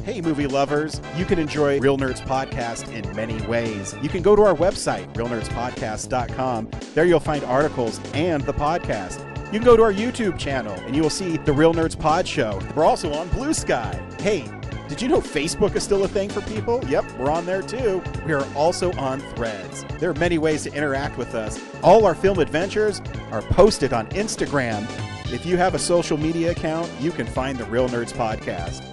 Hey, movie lovers. You can enjoy Real Nerds Podcast in many ways. You can go to our website, realnerdspodcast.com. There you'll find articles and the podcast. You can go to our YouTube channel, and you will see the Real Nerds Pod Show. We're also on Blue Sky. Hey, did you know Facebook is still a thing for people? Yep, we're on there too. We are also on Threads. There are many ways to interact with us. All our film adventures are posted on Instagram. If you have a social media account, you can find the Real Nerds Podcast.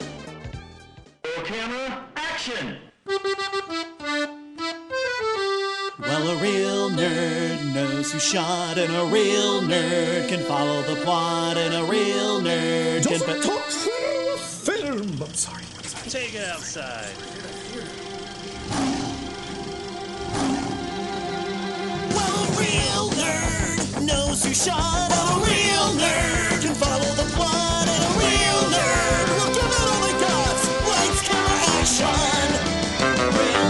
Camera, action! Well, a real nerd knows who shot, and a real nerd can follow the plot, and a real nerd Just can... talk film! I'm sorry. Take it outside. Well, a real nerd knows who shot, and a real nerd can follow the plot, and a real nerd will give it all they got. Lights, camera, action! Real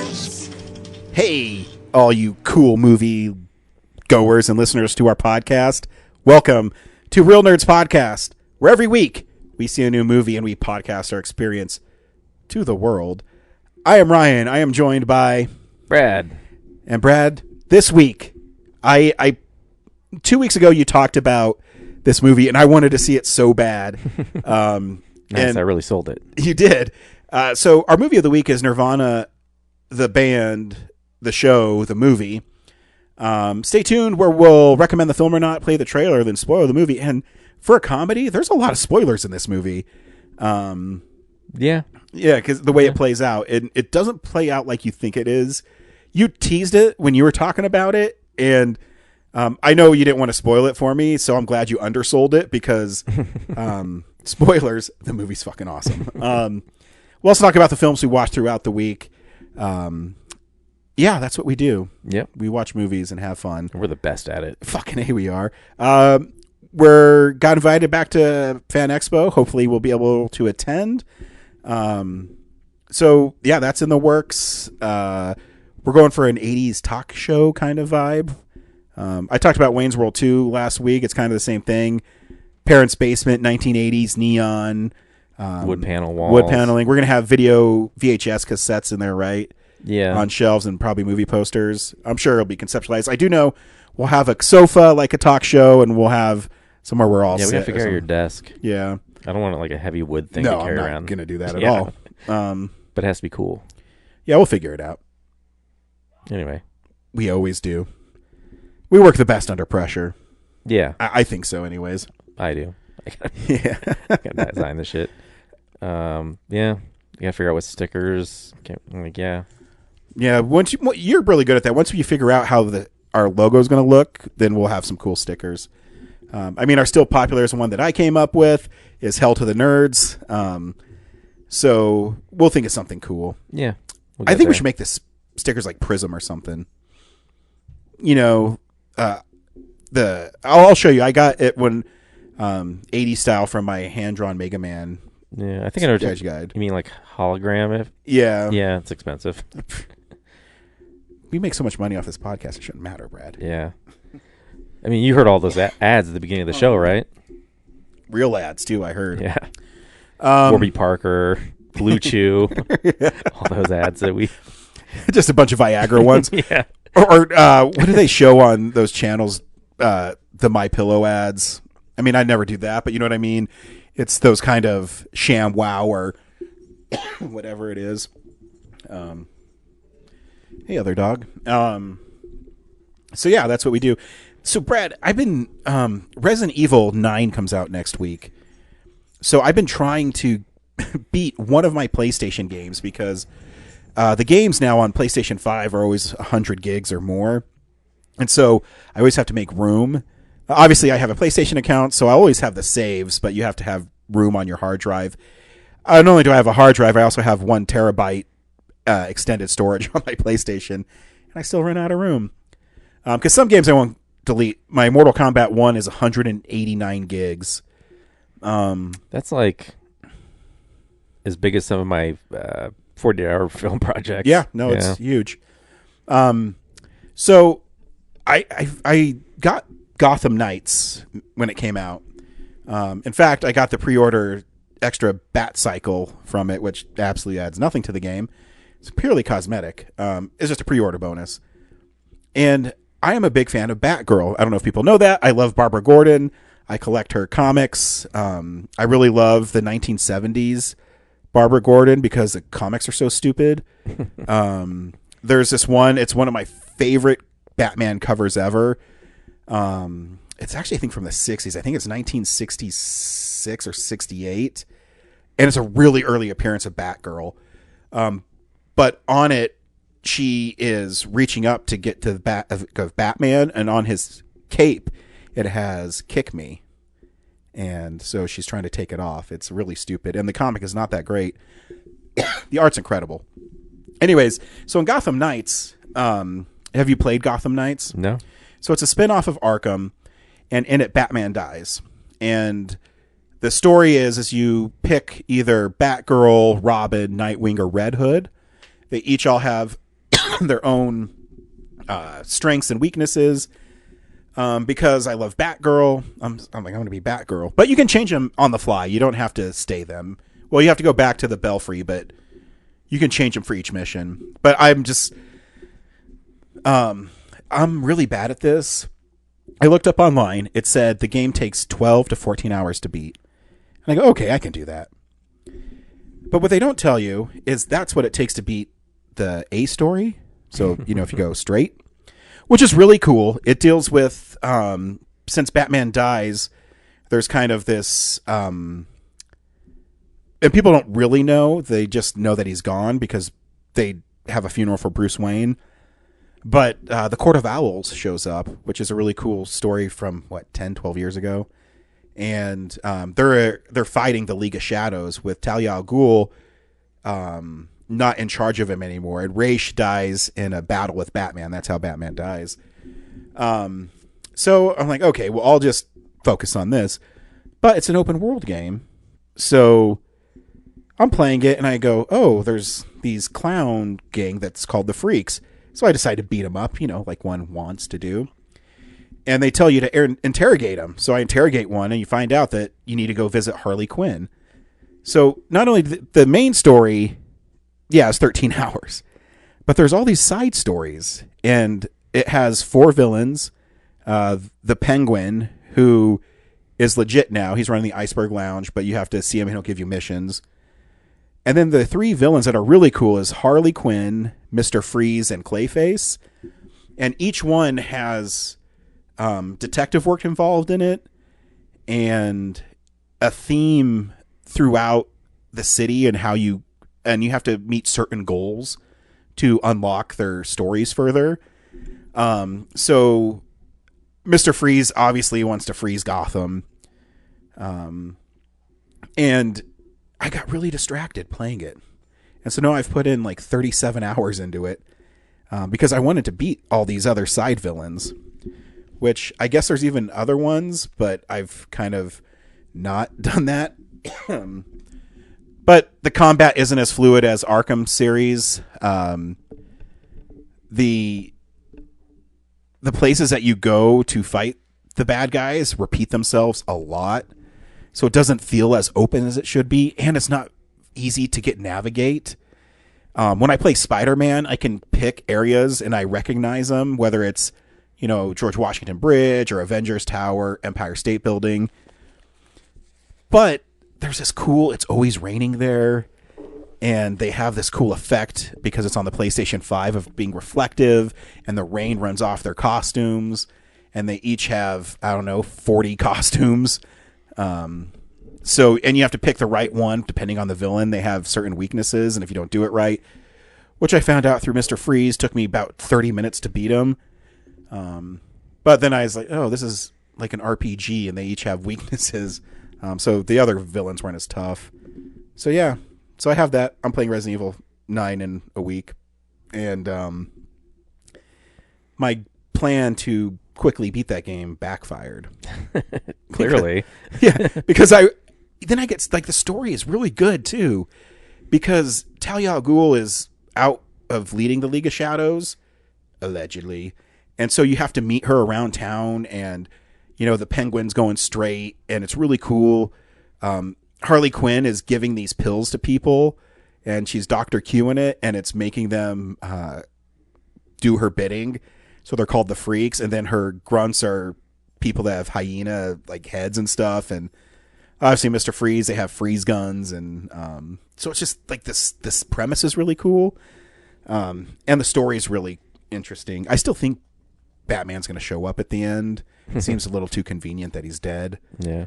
nerds. Hey, all you cool movie goers and listeners to our podcast. Welcome to Real Nerds Podcast, where every week we see a new movie and we podcast our experience to the world. I am Ryan. I am joined by Brad. And Brad, this week, I 2 weeks ago you talked about this movie and I wanted to see it so bad. Nice, and I really sold it. You did. So our movie of the week is Nerdvana, the band, the show, the movie. Stay tuned where we'll recommend the film or not, play the trailer, then spoil the movie. And for a comedy, there's a lot of spoilers in this movie. Yeah, because the way it plays out, it doesn't play out like you think it is. You teased it when you were talking about it, and I know you didn't want to spoil it for me, so I'm glad you undersold it because spoilers, the movie's fucking awesome. We'll also talk about the films we watched throughout the week. Yeah, that's what we do. Yep. We watch movies and have fun. We're the best at it. Fucking A, we are. We're got invited back to Fan Expo. Hopefully we'll be able to attend. So, yeah, that's in the works. We're going for an 80s talk show kind of vibe. I talked about Wayne's World 2 last week. It's kind of the same thing. Parents' basement, 1980s, neon. Wood panel walls. Wood paneling. We're going to have video VHS cassettes in there, right? Yeah. On shelves and probably movie posters. I'm sure it'll be conceptualized. I do know we'll have a sofa like a talk show, and we'll have somewhere we're all Yeah, we sit have to carry your desk. Yeah. I don't want like a heavy wood thing to carry I'm not around. going to do that at all. But it has to be cool. Yeah, we'll figure it out. Anyway. We always do. We work the best under pressure. Yeah. I think so anyways. I do. Yeah. I gotta design this shit. Yeah. You gotta figure out what stickers. Yeah, you're really good at that. Once you figure out how our logo is going to look, then we'll have some cool stickers. Our still popular is one that I came up with is Hell to the Nerds. So we'll think of something cool. Yeah. I think we should make this stickers like Prism or something. You know, I'll show you. I got it when 80s style from my hand-drawn Mega Man. Yeah, I think I know. Guide. You mean like hologram? Yeah. Yeah, it's expensive. We make so much money off this podcast, it shouldn't matter, Brad. Yeah. I mean, you heard all those ads at the beginning of the show, right? Real ads, too, I heard. Yeah. Warby Parker, Blue Chew, all those ads that we... Just a bunch of Viagra ones. Yeah. Or what do they show on those channels? The My Pillow ads. I mean, I never do that, but you know what I mean? It's those kind of sham wow or whatever it is. Hey, other dog. So, yeah, that's what we do. So, Brad, I've been... Resident Evil 9 comes out next week. So, I've been trying to beat one of my PlayStation games because the games now on PlayStation 5 are always 100 gigs or more. And so, I always have to make room. Obviously, I have a PlayStation account, so I always have the saves, but you have to have room on your hard drive. Not only do I have a hard drive, I also have 1 terabyte extended storage on my PlayStation, and I still run out of room. Because some games I won't delete. My Mortal Kombat 1 is 189 gigs. That's like as big as some of my 40-hour film projects. Yeah, no, it's huge. So I got Gotham Knights when it came out. In fact, I got the pre-order extra bat cycle from it, which absolutely adds nothing to the game. It's purely cosmetic. It's just a pre-order bonus. And I am a big fan of Batgirl. I don't know if people know that. I love Barbara Gordon. I collect her comics. I really love the 1970s Barbara Gordon because the comics are so stupid. There's this one. It's one of my favorite Batman covers ever. It's actually, I think, from the 60s. I think it's 1966 or 68. And it's a really early appearance of Batgirl. But on it, she is reaching up to get to the bat of Batman. And on his cape, it has "Kick Me." And so she's trying to take it off. It's really stupid. And the comic is not that great. The art's incredible. Anyways, so in Gotham Knights, have you played Gotham Knights? No. So it's a spin-off of Arkham, and in it, Batman dies. And the story is you pick either Batgirl, Robin, Nightwing, or Red Hood. They each all have their own strengths and weaknesses. Because I love Batgirl, I'm going to be Batgirl. But you can change them on the fly. You don't have to stay them. Well, you have to go back to the Belfry, but you can change them for each mission. But I'm just... I'm really bad at this. I looked up online. It said the game takes 12 to 14 hours to beat. And I go, okay, I can do that. But what they don't tell you is that's what it takes to beat the A story. So, if you go straight, which is really cool. It deals with, since Batman dies, there's kind of this, and people don't really know. They just know that he's gone because they have a funeral for Bruce Wayne. But the Court of Owls shows up, which is a really cool story from, 10, 12 years ago. And they're fighting the League of Shadows with Talia al Ghul not in charge of him anymore. And Ra's dies in a battle with Batman. That's how Batman dies. So I'm like, okay, well, I'll just focus on this. But it's an open world game. So I'm playing it and I go, oh, there's these clown gang that's called the Freaks. So I decide to beat them up, like one wants to do. And they tell you to interrogate them. So I interrogate one and you find out that you need to go visit Harley Quinn. So not only the main story, it's 13 hours. But there's all these side stories. And it has 4 villains. The Penguin, who is legit now. He's running the Iceberg Lounge, but you have to see him and he'll give you missions. And then the 3 villains that are really cool is Harley Quinn, Mr. Freeze, and Clayface. And each one has detective work involved in it and a theme throughout the city and you have to meet certain goals to unlock their stories further. So Mr. Freeze obviously wants to freeze Gotham. And I got really distracted playing it. And so now I've put in like 37 hours into it because I wanted to beat all these other side villains, which I guess there's even other ones, but I've kind of not done that. But the combat isn't as fluid as Arkham series. The places that you go to fight the bad guys repeat themselves a lot. So it doesn't feel as open as it should be, and it's not easy to navigate. When I play Spider-Man, I can pick areas and I recognize them, whether it's, George Washington Bridge or Avengers Tower, Empire State Building. But there's this cool, it's always raining there, and they have this cool effect because it's on the PlayStation 5 of being reflective, and the rain runs off their costumes, and they each have, 40 costumes. And you have to pick the right one depending on the villain. They have certain weaknesses, and if you don't do it right, which I found out through Mr. Freeze, took me about 30 minutes to beat him. But then I was like, oh, this is like an RPG, and they each have weaknesses. So the other villains weren't as tough. So yeah, so I have that. I'm playing Resident Evil 9 in a week, and my plan to quickly beat that game backfired. Clearly. Because then I get, like, the story is really good too, because Talia al Ghul is out of leading the League of Shadows, allegedly, and so you have to meet her around town, and the penguin's going straight, and it's really cool. Harley Quinn is giving these pills to people, and she's Dr. Q in it, and it's making them do her bidding. So they're called the Freaks, and then her grunts are people that have hyena like heads and stuff, and obviously Mr. Freeze, they have freeze guns, and so it's just like this premise is really cool, and the story is really interesting. I still think Batman's going to show up at the end. It seems a little too convenient that he's dead. Yeah.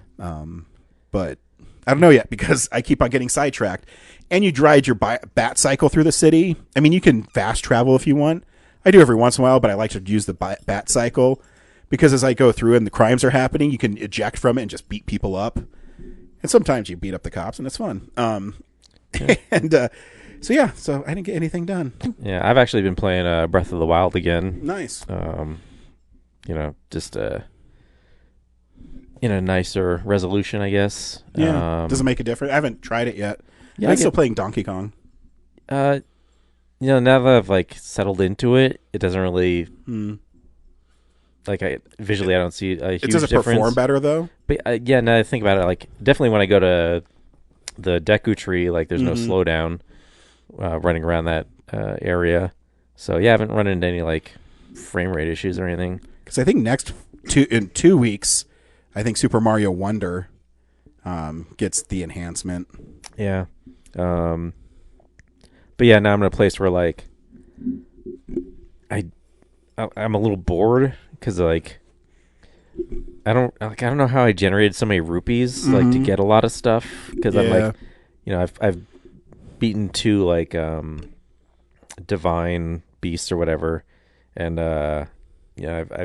But I don't know yet because I keep on getting sidetracked. And you ride your bat cycle through the city. I mean, you can fast travel if you want. I do every once in a while, but I like to use the bat cycle because as I go through and the crimes are happening, you can eject from it and just beat people up. And sometimes you beat up the cops, and it's fun. And so I didn't get anything done. Yeah, I've actually been playing Breath of the Wild again. Nice. Just in a nicer resolution, I guess. Yeah. Does it make a difference? I haven't tried it yet. Yeah, I'm still playing Donkey Kong. Now that I've like settled into it, it doesn't really visually I don't see a huge difference. Does it perform better though? But now that I think about it, like definitely when I go to the Deku Tree, like there's no slowdown running around that area. So yeah, I haven't run into any like frame rate issues or anything. Because I think in 2 weeks, I think Super Mario Wonder gets the enhancement. Yeah. But yeah, now I'm in a place where like I'm a little bored because like I don't know how I generated so many rupees like to get a lot of stuff because I'm like I've beaten 2 like divine beasts or whatever, and I've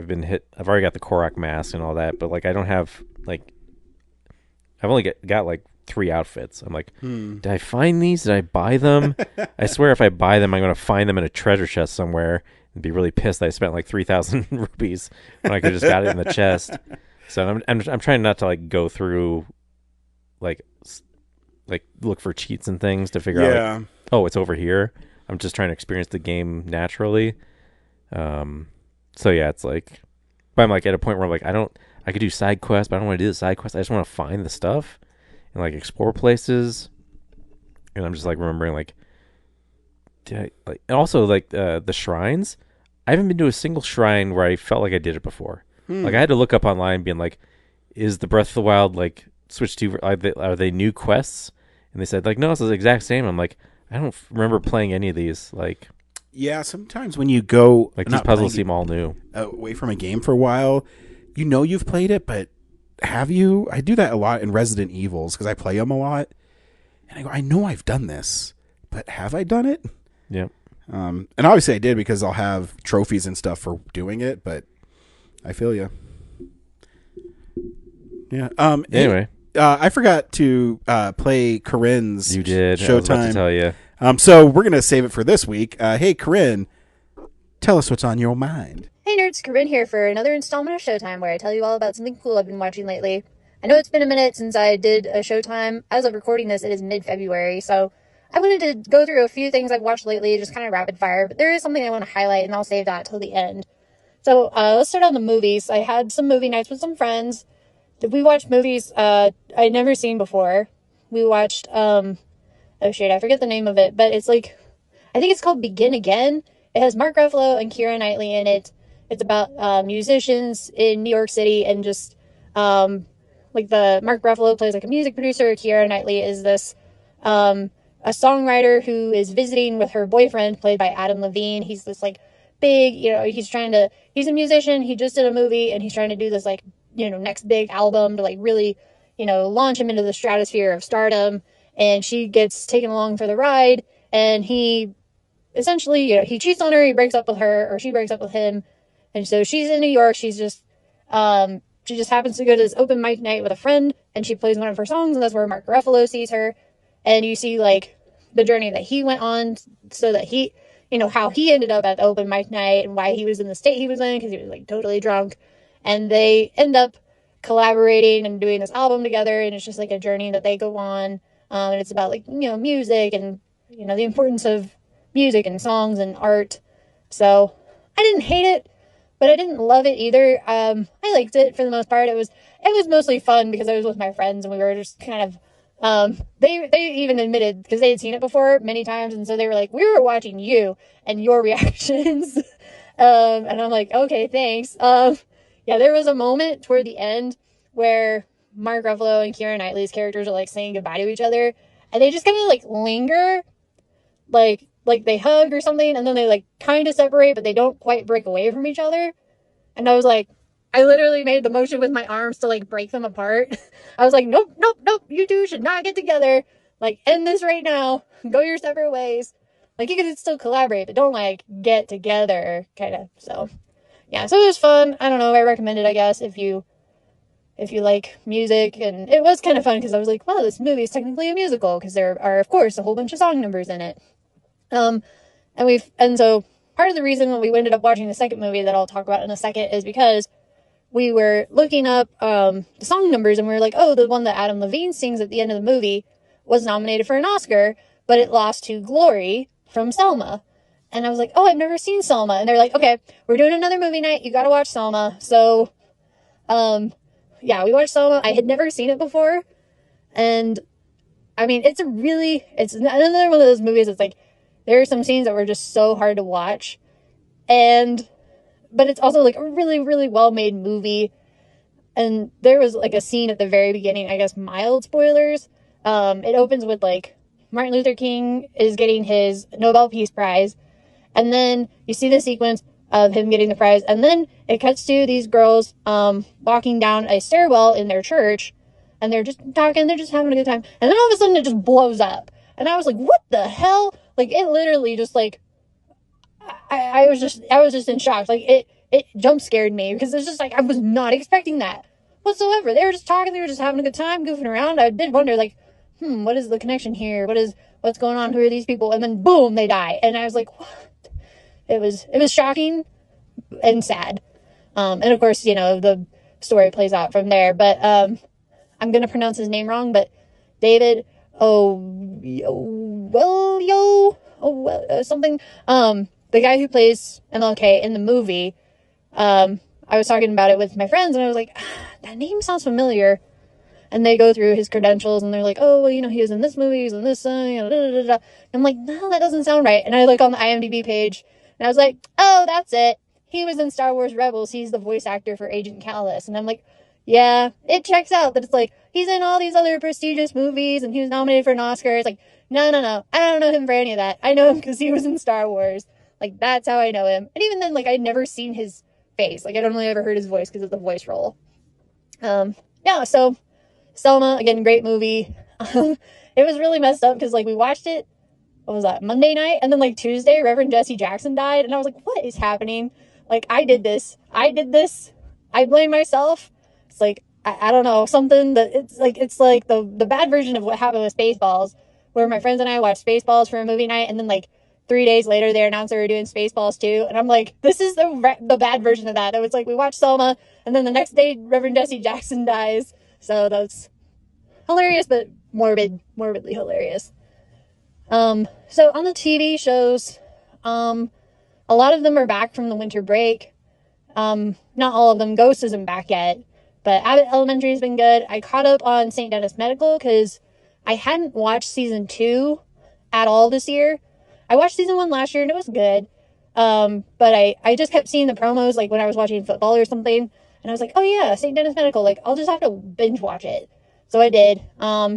been hit. I've already got the Korok mask and all that, but like I don't have like I've only got like 3 outfits. I'm like, did I find these? Did I buy them? I swear if I buy them, I'm going to find them in a treasure chest somewhere and be really pissed that I spent like 3,000 rupees when I could have just got it in the chest. So I'm trying not to like go through like look for cheats and things to figure out like, oh, it's over here. I'm just trying to experience the game naturally. So yeah, it's like, but I'm like at a point where I'm like, I could do side quests, but I don't want to do the side quests. I just want to find the stuff and like explore places. And I'm just like remembering like, and also like the shrines. I haven't been to a single shrine where I felt like I did it before. Like I had to look up online being like, is the Breath of the Wild like switched to, are they new quests? And they said like, no, it's the exact same. I'm like, I don't remember playing any of these. Like, yeah, sometimes when you go like these puzzles seem all new away from a game for a while, you've played it, but have you? I do that a lot in Resident Evils because I play them a lot, and I go, I know I've done this, but have I done it? Yeah. And obviously I did because I'll have trophies and stuff for doing it, but I feel you. Yeah. Anyway, I forgot to play Corinne's. You did. Showtime. I was about to tell you. So we're gonna save it for this week. Hey, Corinne, tell us what's on your mind. Hey nerds, Corinne here for another installment of Showtime where I tell you all about something cool I've been watching lately. I know it's been a minute since I did a Showtime. As of recording this, it is mid-February, so I wanted to go through a few things I've watched lately, just kind of rapid fire, but there is something I want to highlight, and I'll save that till the end. So let's start on the movies. I had some movie nights with some friends. We watched movies I'd never seen before. We watched, I forget the name of it, but it's like, I think it's called Begin Again. It has Mark Ruffalo and Keira Knightley in it. It's about musicians in New York City, and just like the Mark Ruffalo plays like a music producer. Keira Knightley is this a songwriter who is visiting with her boyfriend, played by Adam Levine. He's this like big, he's a musician. He just did a movie, and he's trying to do this like, next big album to like really, launch him into the stratosphere of stardom. And she gets taken along for the ride, and he essentially, he cheats on her, he breaks up with her, or she breaks up with him. And so she's in New York. She just happens to go to this open mic night with a friend, and she plays one of her songs, and that's where Mark Ruffalo sees her. And you see like the journey that he went on, so that he, how he ended up at the open mic night and why he was in the state he was in, because he was like totally drunk. And they end up collaborating and doing this album together, and it's just like a journey that they go on. And it's about like, music and, the importance of music and songs and art. So I didn't hate it, but I didn't love it either. I liked it for the most part. It was mostly fun because I was with my friends and we were just kind of they even admitted, because they had seen it before many times, and so they were like, we were watching you and your reactions. And I'm like, okay, thanks. Yeah, there was a moment toward the end where Mark Ruffalo and Keira Knightley's characters are like saying goodbye to each other, and they just kind of like linger, like they hug or something, and then they like kind of separate, but they don't quite break away from each other. And I was like, I literally made the motion with my arms to like break them apart. I was like, nope, nope, nope, you two should not get together. Like, end this right now. Go your separate ways. Like, you could still collaborate, but don't like get together, kind of. So, yeah, so it was fun. I don't know. I recommend it, I guess, if you like music. And it was kind of fun because I was like, wow, this movie is technically a musical because there are, of course, a whole bunch of song numbers in it. And so part of the reason that we ended up watching the second movie that I'll talk about in a second is because we were looking up the song numbers, and we were like, oh, the one that Adam Levine sings at the end of the movie was nominated for an Oscar, but it lost to Glory from Selma. And I was like, oh, I've never seen Selma. And they're like, okay, we're doing another movie night. You got to watch Selma. So, yeah, we watched Selma. I had never seen it before. And I mean, it's another one of those movies that's like, there are some scenes that were just so hard to watch. But it's also like a really, really well-made movie. And there was like a scene at the very beginning, I guess mild spoilers. It opens with like Martin Luther King is getting his Nobel Peace Prize. And then you see the sequence of him getting the prize. And then it cuts to these girls walking down a stairwell in their church. And they're just talking, they're just having a good time. And then all of a sudden it just blows up. And I was like, what the hell? Like, it literally just like, I was just in shock. Like, it jump scared me because it's just like, I was not expecting that whatsoever. They were just talking, they were just having a good time, goofing around. I did wonder, like, what is the connection here? What's going on? Who are these people? And then boom, they die. And I was like, what? It was shocking and sad. And of course, you know, the story plays out from there. But I'm gonna pronounce his name wrong, but David something. The guy who plays MLK in the movie, I was talking about it with my friends, and I was like, that name sounds familiar. And they go through his credentials, and they're like, oh, well, you know, he was in this movie, he was in this, I'm like, no, that doesn't sound right. And I look on the IMDb page, and I was like, oh, that's it. He was in Star Wars Rebels. He's the voice actor for Agent Kallus. And I'm like, yeah, it checks out that it's like, he's in all these other prestigious movies, and he was nominated for an Oscar. It's like, no. I don't know him for any of that. I know him because he was in Star Wars. Like, that's how I know him. And even then, like, I'd never seen his face. Like, I'd only ever heard his voice because of the voice role. Yeah, so Selma, again, great movie. It was really messed up because, like, we watched it, what was that, Monday night? And then, like, Tuesday, Reverend Jesse Jackson died. And I was like, what is happening? Like, I did this. I blame myself. It's like, I don't know, something that, it's like the bad version of what happened with Spaceballs, where my friends and I watched Spaceballs for a movie night, and then, like, 3 days later, they announced they were doing Spaceballs 2, and I'm like, this is the bad version of that. It was like, we watched Selma, and then the next day, Reverend Jesse Jackson dies. So that's hilarious, but morbidly hilarious. So on the TV shows, a lot of them are back from the winter break. Not all of them. Ghost isn't back yet, but Abbott Elementary has been good. I caught up on St. Dennis Medical because I hadn't watched season 2 at all this year. I watched season 1 last year and it was good. But I just kept seeing the promos, like when I was watching football or something, and I was like, oh yeah, St. Dennis Medical, like, I'll just have to binge watch it. So I did.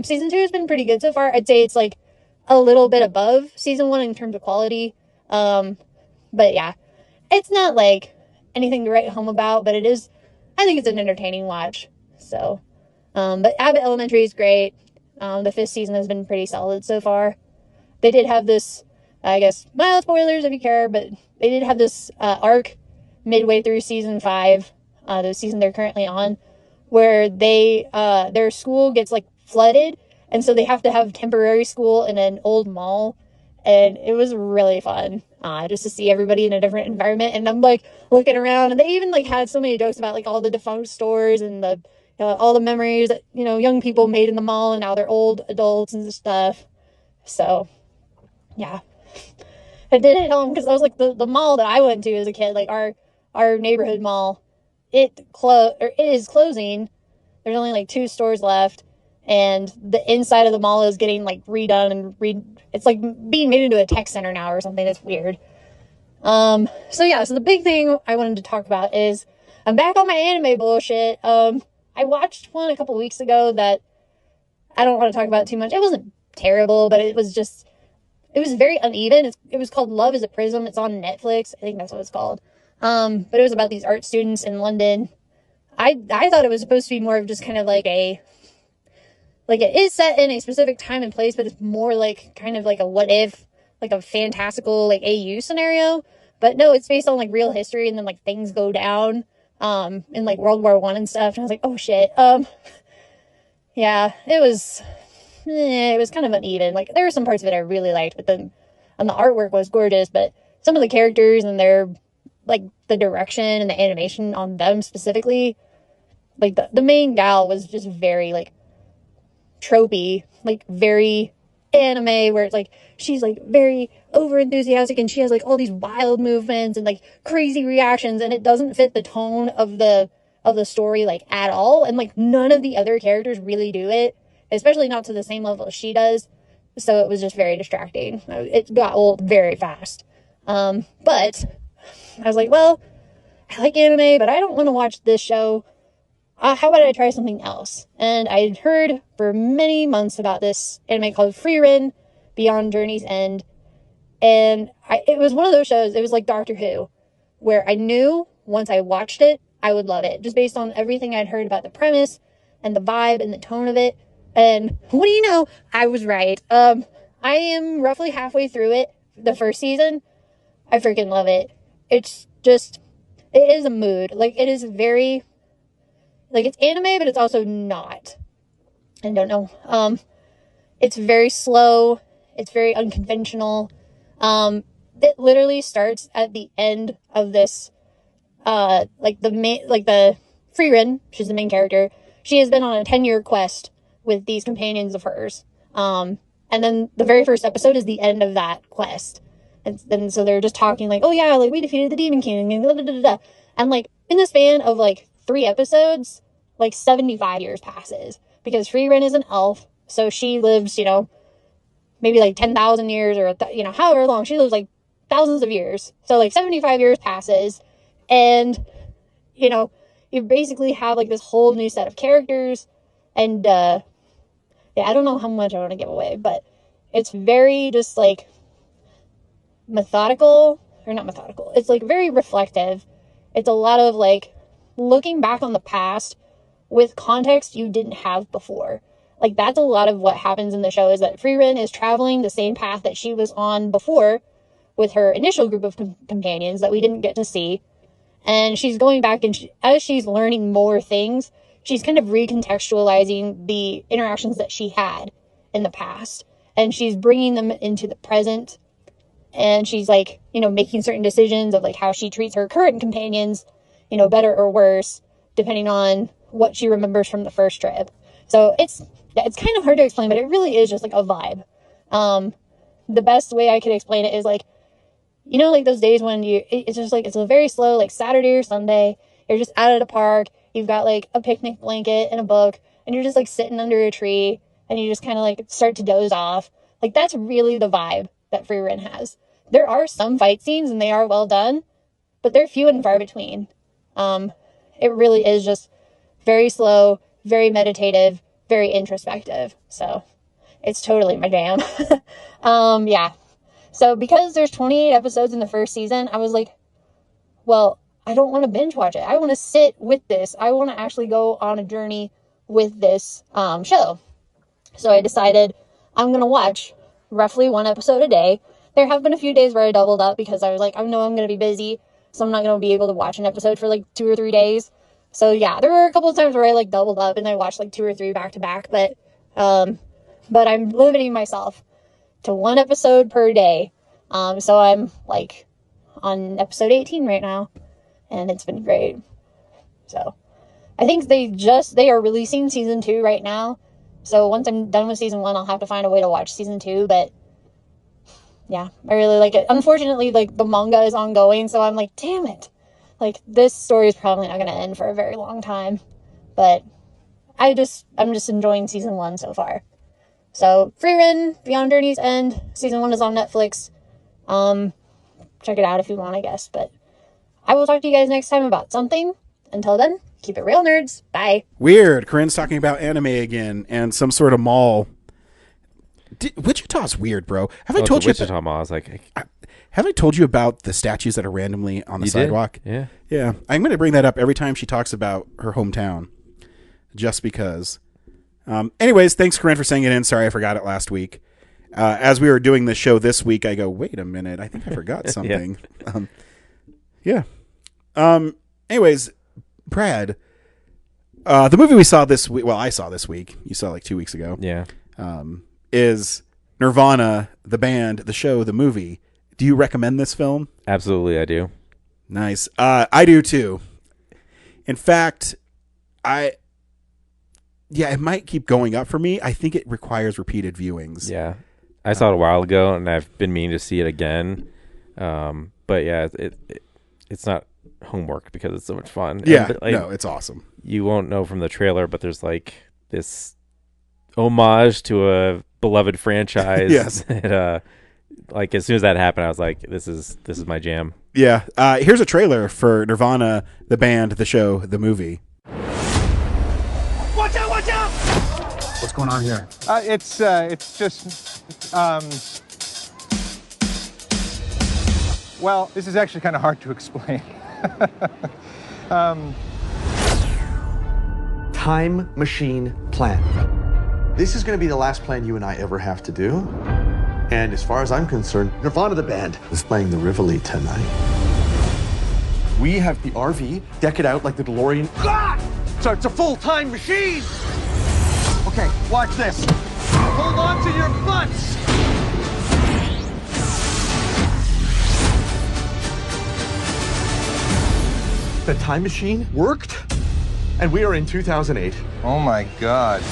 Season 2 has been pretty good so far. I'd say it's like a little bit above season 1 in terms of quality. But yeah, it's not like anything to write home about, but I think it's an entertaining watch. So, but Abbott Elementary is great. The 5th season has been pretty solid so far. They did have this, I guess, mild spoilers if you care, but they did have this arc midway through season 5, the season they're currently on, where their school gets like flooded, and so they have to have temporary school in an old mall, and it was really fun just to see everybody in a different environment. And I'm like looking around, and they even like had so many jokes about like all the defunct stores and the all the memories that young people made in the mall, and now they're old adults and stuff. So yeah, I did it home because I was like the mall that I went to as a kid, like our our neighborhood mall, it is closing. There's only like 2 stores left, and the inside of the mall is getting like redone and it's like being made into a tech center now or something. That's weird. So the big thing I wanted to talk about is I'm back on my anime bullshit. I watched one a couple weeks ago that I don't want to talk about too much. It wasn't terrible, but it was very uneven. It was called Love is a Prism. It's on Netflix. I think that's what it's called. But it was about these art students in London. I thought it was supposed to be more of just kind of like it is set in a specific time and place, but it's more like kind of like a what if, like a fantastical like AU scenario. But no, it's based on like real history, and then like things go down in like World War I and stuff. And I was like, oh shit. Yeah, it was kind of uneven. Like there were some parts of it I really liked, but then and the artwork was gorgeous, but some of the characters and their like the direction and the animation on them specifically, like the main gal was just very like tropey, like very anime, where it's like she's like very over enthusiastic and she has like all these wild movements and like crazy reactions, and it doesn't fit the tone of the story like at all, and like none of the other characters really do it, especially not to the same level as she does. So it was just very distracting. It got old very fast. But I was like, well, I like anime, but I don't want to watch this show. How about I try something else? And I had heard for many months about this anime called Frieren, Beyond Journey's End. And it was one of those shows, it was like Doctor Who, where I knew once I watched it, I would love it, just based on everything I'd heard about the premise and the vibe and the tone of it. And what do you know? I was right. I am roughly halfway through it, the first season. I freaking love it. It's just, it is a mood. Like, it is very, like, it's anime, but it's also not. I don't know. It's very slow. It's very unconventional. It literally starts at the end of this, the Frieren, she's the main character. She has been on a 10-year quest with these companions of hers. And then the very first episode is the end of that quest. And so they're just talking like, oh yeah, like we defeated the Demon King and da, da, da, da, da. And like in the span of like 3 episodes, like 75 years passes, because Frieren is an elf. So she lives, maybe like 10,000 years or, however long. She lives like thousands of years. So like 75 years passes, and, you basically have like this whole new set of characters. And, I don't know how much I want to give away, but it's very just like methodical, or not methodical. It's like very reflective. It's a lot of like looking back on the past with context you didn't have before. Like that's a lot of what happens in the show, is that Frieren is traveling the same path that she was on before with her initial group of companions that we didn't get to see. And she's going back, and as she's learning more things, she's kind of recontextualizing the interactions that she had in the past. And she's bringing them into the present. And she's like, making certain decisions of like how she treats her current companions, better or worse, depending on what she remembers from the first trip. So it's kind of hard to explain, but it really is just like a vibe. The best way I could explain it is like, like those days when it's just like, it's a very slow, like Saturday or Sunday, you're just out at a park, you've got like a picnic blanket and a book, and you're just like sitting under a tree, and you just kind of like start to doze off. Like that's really the vibe that Frieren has. There are some fight scenes and they are well done, but they're few and far between. It really is just very slow, very meditative, very introspective. So it's totally my jam. Yeah. So because there's 28 episodes in the first season, I was like, well, I don't want to binge watch it. I want to sit with this. I want to actually go on a journey with this show. So I decided I'm going to watch roughly 1 episode a day. There have been a few days where I doubled up because I was like, I know I'm going to be busy, so I'm not going to be able to watch an episode for like 2 or 3 days. So yeah, there were a couple of times where I like doubled up and I watched like 2 or 3 back to back, but I'm limiting myself to 1 episode per day. So I'm like on episode 18 right now, and it's been great. So I think they are releasing season 2 right now. So once I'm done with season 1, I'll have to find a way to watch season 2, but yeah, I really like it. Unfortunately, like the manga is ongoing, so I'm like, damn it. Like, this story is probably not going to end for a very long time. But I'm just enjoying season 1 so far. So, Free Beyond Journey's End. Season 1 is on Netflix. Check it out if you want, I guess. But I will talk to you guys next time about something. Until then, keep it real, nerds. Bye. Weird. Corinne's talking about anime again and some sort of mall. Wichita's weird, bro. Have I told you? Wichita Mall. I was like, have I told you about the statues that are randomly on the sidewalk? Yeah. Yeah. I'm going to bring that up every time she talks about her hometown, just because. Anyways, thanks, Corinne, for sending it in. Sorry, I forgot it last week. As we were doing the show this week, I go, wait a minute, I think I forgot something. Yeah. Anyways, Brad, the movie we saw this week, well, I saw this week, you saw like 2 weeks ago. Yeah. Is Nerdvana, the band, the show, the movie. Do you recommend this film? Absolutely, I do. Nice. I do too. In fact, it might keep going up for me. I think it requires repeated viewings. Yeah. I saw it a while ago, and I've been meaning to see it again. But yeah, it's not homework because it's so much fun. Yeah, and, like, no, it's awesome. You won't know from the trailer, but there's like this homage to a beloved franchise. Yes. And, like as soon as that happened, I was like, this is my jam. Yeah. Here's a trailer for Nirvana, the band, the show, the movie. Watch out! Watch out! What's going on here? It's just, well, this is actually kind of hard to explain. Time machine plan. This is going to be the last plan you and I ever have to do. And as far as I'm concerned, Nirvana the band is playing the Rivoli tonight. We have the RV, deck it out like the DeLorean. Ah! So it's a full-time machine. Okay, watch this. Hold on to your butts. The time machine worked, and we are in 2008. Oh my God.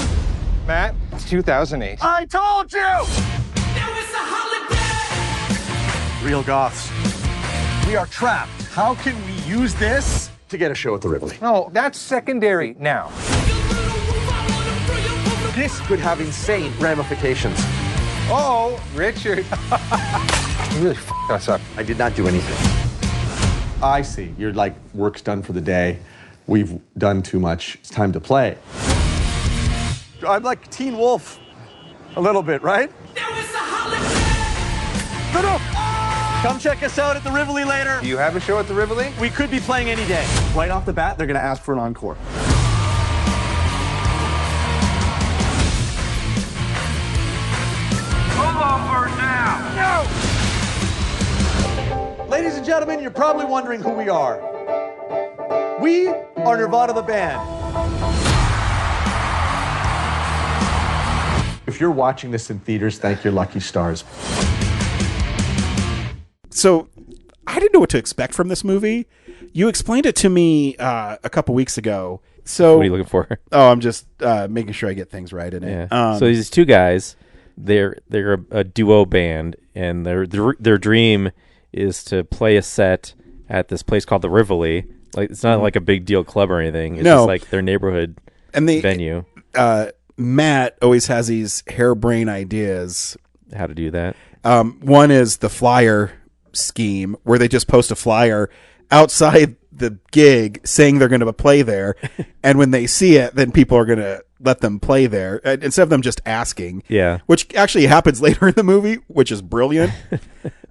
Matt, it's 2008. I told you! Real goths. We are trapped. How can we use this to get a show at the Rivoli? No, that's secondary now. This could have insane ramifications. Oh, Richard. You really f***ed us up. I did not do anything. I see. You're like, work's done for the day. We've done too much. It's time to play. I'm like Teen Wolf. A little bit, right? No. Come check us out at the Rivoli later. Do you have a show at the Rivoli? We could be playing any day. Right off the bat, they're going to ask for an encore. Move on first now. No! Ladies and gentlemen, you're probably wondering who we are. We are Nirvana the band. If you're watching this in theaters, thank your lucky stars. So I didn't know what to expect from this movie. You explained it to me a couple weeks ago. So What are you looking for? Oh, I'm just making sure I get things right in it. Yeah. So these two guys, they're a duo band, and their dream is to play a set at this place called the Rivoli. Like it's not like a big deal club or anything. It's just like their neighborhood venue. Matt always has these harebrained ideas. How to do that? One is the flyer scheme, where they just post a flyer outside the gig saying they're going to play there, and when they see it, then people are going to let them play there instead of them just asking. Yeah, which actually happens later in the movie, which is brilliant.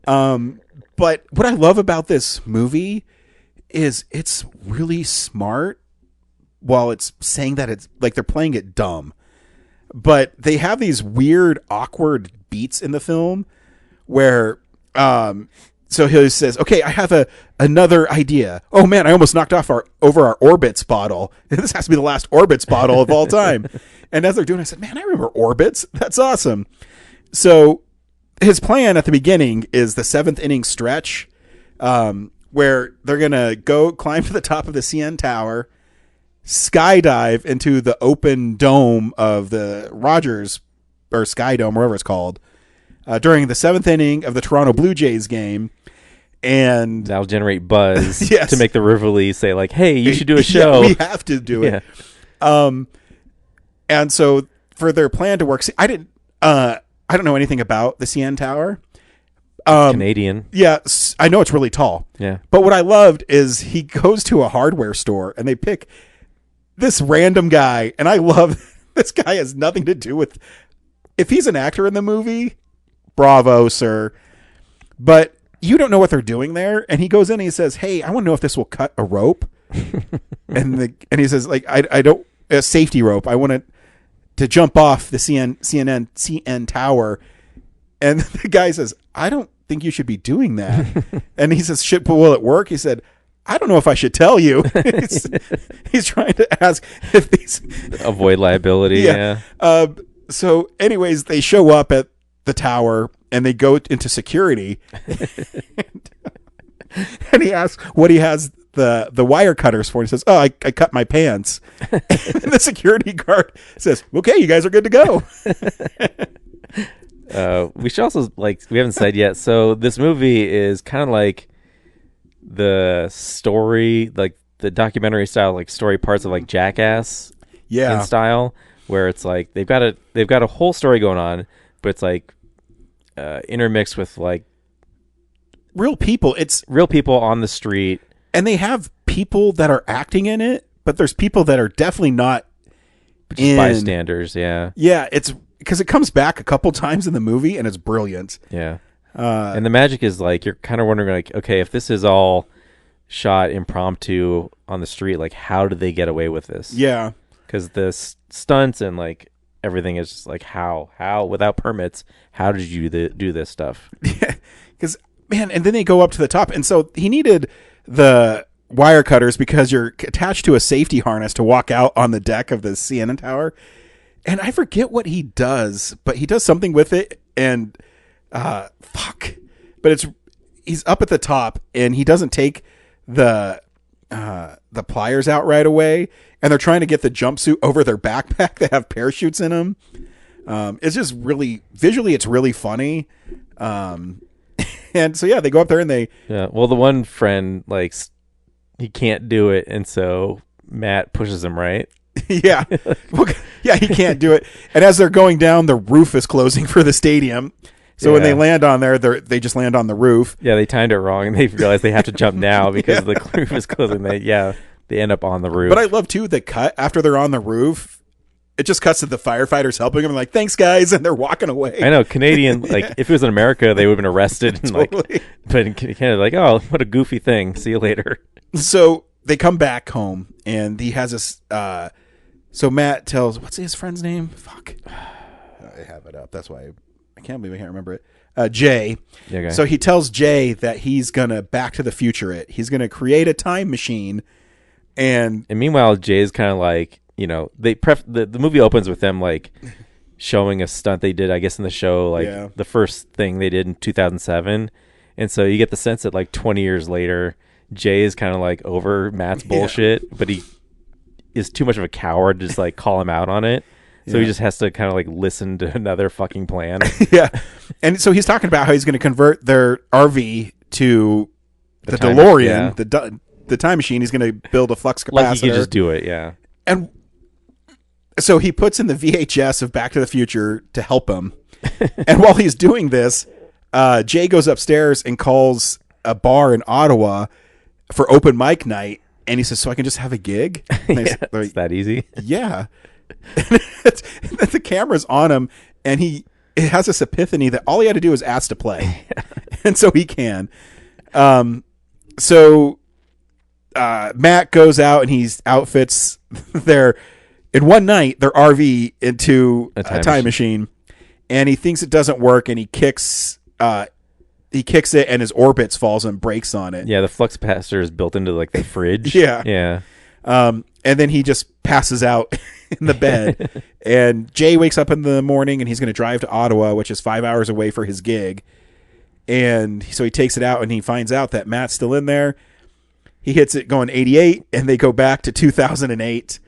But what I love about this movie is it's really smart, while it's saying that it's like they're playing it dumb. But they have these weird, awkward beats in the film where, so he says, okay, I have another idea. Oh man, I almost knocked over our Orbits bottle. This has to be the last Orbits bottle of all time. And as they're doing, I said, man, I remember Orbits. That's awesome. So his plan at the beginning is the 7th inning stretch, where they're going to go climb to the top of the CN Tower, skydive into the open dome of the Rogers, or Sky Dome, whatever it's called, during the 7th inning of the Toronto Blue Jays game, and That'll generate buzz Yes. to make the Rivoli say like, "Hey, you should do a show." Yeah, we have to do it. And so for their plan to work, see, I don't know anything about the CN Tower. Canadian. Yeah, I know it's really tall. Yeah. But what I loved is he goes to a hardware store and they pick this random guy, and I love this guy has nothing to do with. If he's an actor in the movie, bravo, sir. But you don't know what they're doing there, and he goes in and he says, "Hey, I want to know if this will cut a rope." and he says, "Like I don't a safety rope. I want to jump off the CN Tower." And the guy says, "I don't think you should be doing that." And he says, "Shit, but will it work?" He said, "I don't know if I should tell you." he's trying to ask if these Avoid liability. Yeah. So, anyways, they show up at the tower and they go into security. And he asks what he has the wire cutters for. And he says, "Oh, I cut my pants." And the security guard says, "Okay, you guys are good to go." We should also we haven't said yet. So this movie is kind of like the story, like the documentary style, like story parts of like Jackass, in style, where it's like they've got a whole story going on, but it's like intermixed with like real people. It's real people on the street, and they have people that are acting in it, but there's people that are definitely not bystanders. Yeah, it's because it comes back a couple times in the movie, and it's brilliant. Yeah. And the magic is like you're kind of wondering like, okay, if this is all shot impromptu on the street, like how did they get away with this? Yeah, because the stunts and like everything is just like how without permits, how did you do this stuff? Yeah, because man, and then they go up to the top, and so he needed the wire cutters because you're attached to a safety harness to walk out on the deck of the CNN Tower. And I forget what he does, but he does something with it, and fuck. But he's up at the top, and he doesn't take the pliers out right away, and they're trying to get the jumpsuit over their backpack that have parachutes in them. It's just really visually, it's really funny. And so yeah, they go up there and they Well, the one friend he can't do it, and so Matt pushes him right. Yeah. Yeah, he can't do it. And as they're going down, the roof is closing for the stadium. So when they land on there, they just land on the roof. Yeah, they timed it wrong, and they realize they have to jump now because the roof is closing. They end up on the roof. But I love, too, the cut after they're on the roof. It just cuts to the firefighters helping them. Like, "Thanks, guys," and they're walking away. I know, Canadian, if it was in America, they would have been arrested. And Totally. But in Canada, oh, what a goofy thing. See you later. So they come back home, and he has this... So Matt tells, what's his friend's name? Fuck. I have it up. That's why I can't believe I can't remember it. Jay. Okay. So he tells Jay that he's going to Back to the Future it. He's going to create a time machine. And meanwhile, Jay's kind of like, the movie opens with them showing a stunt they did, I guess, in the show, the first thing they did in 2007. And so you get the sense that 20 years later, Jay is kind of over Matt's bullshit, but he is too much of a coward to just call him out on it. So he just has to kind of listen to another fucking plan. Yeah. And so he's talking about how he's going to convert their RV to the DeLorean, the time machine. He's going to build a flux capacitor. He could just do it, yeah. And so he puts in the VHS of Back to the Future to help him. And while he's doing this, Jay goes upstairs and calls a bar in Ottawa for open mic night. And he says, "So I can just have a gig?" It's that easy. Yeah. The camera's on him, and he has this epiphany that all he had to do is ask to play. And so he can. So Matt goes out and he outfits in one night, their RV into a time machine. And he thinks it doesn't work, and he kicks it, and his orbits falls and breaks on it. Yeah, the flux capacitor is built into the fridge. Yeah. And then he just passes out in the bed. And Jay wakes up in the morning, and he's going to drive to Ottawa, which is 5 hours away for his gig. And so he takes it out, and he finds out that Matt's still in there. He hits it going 88, and they go back to 2008,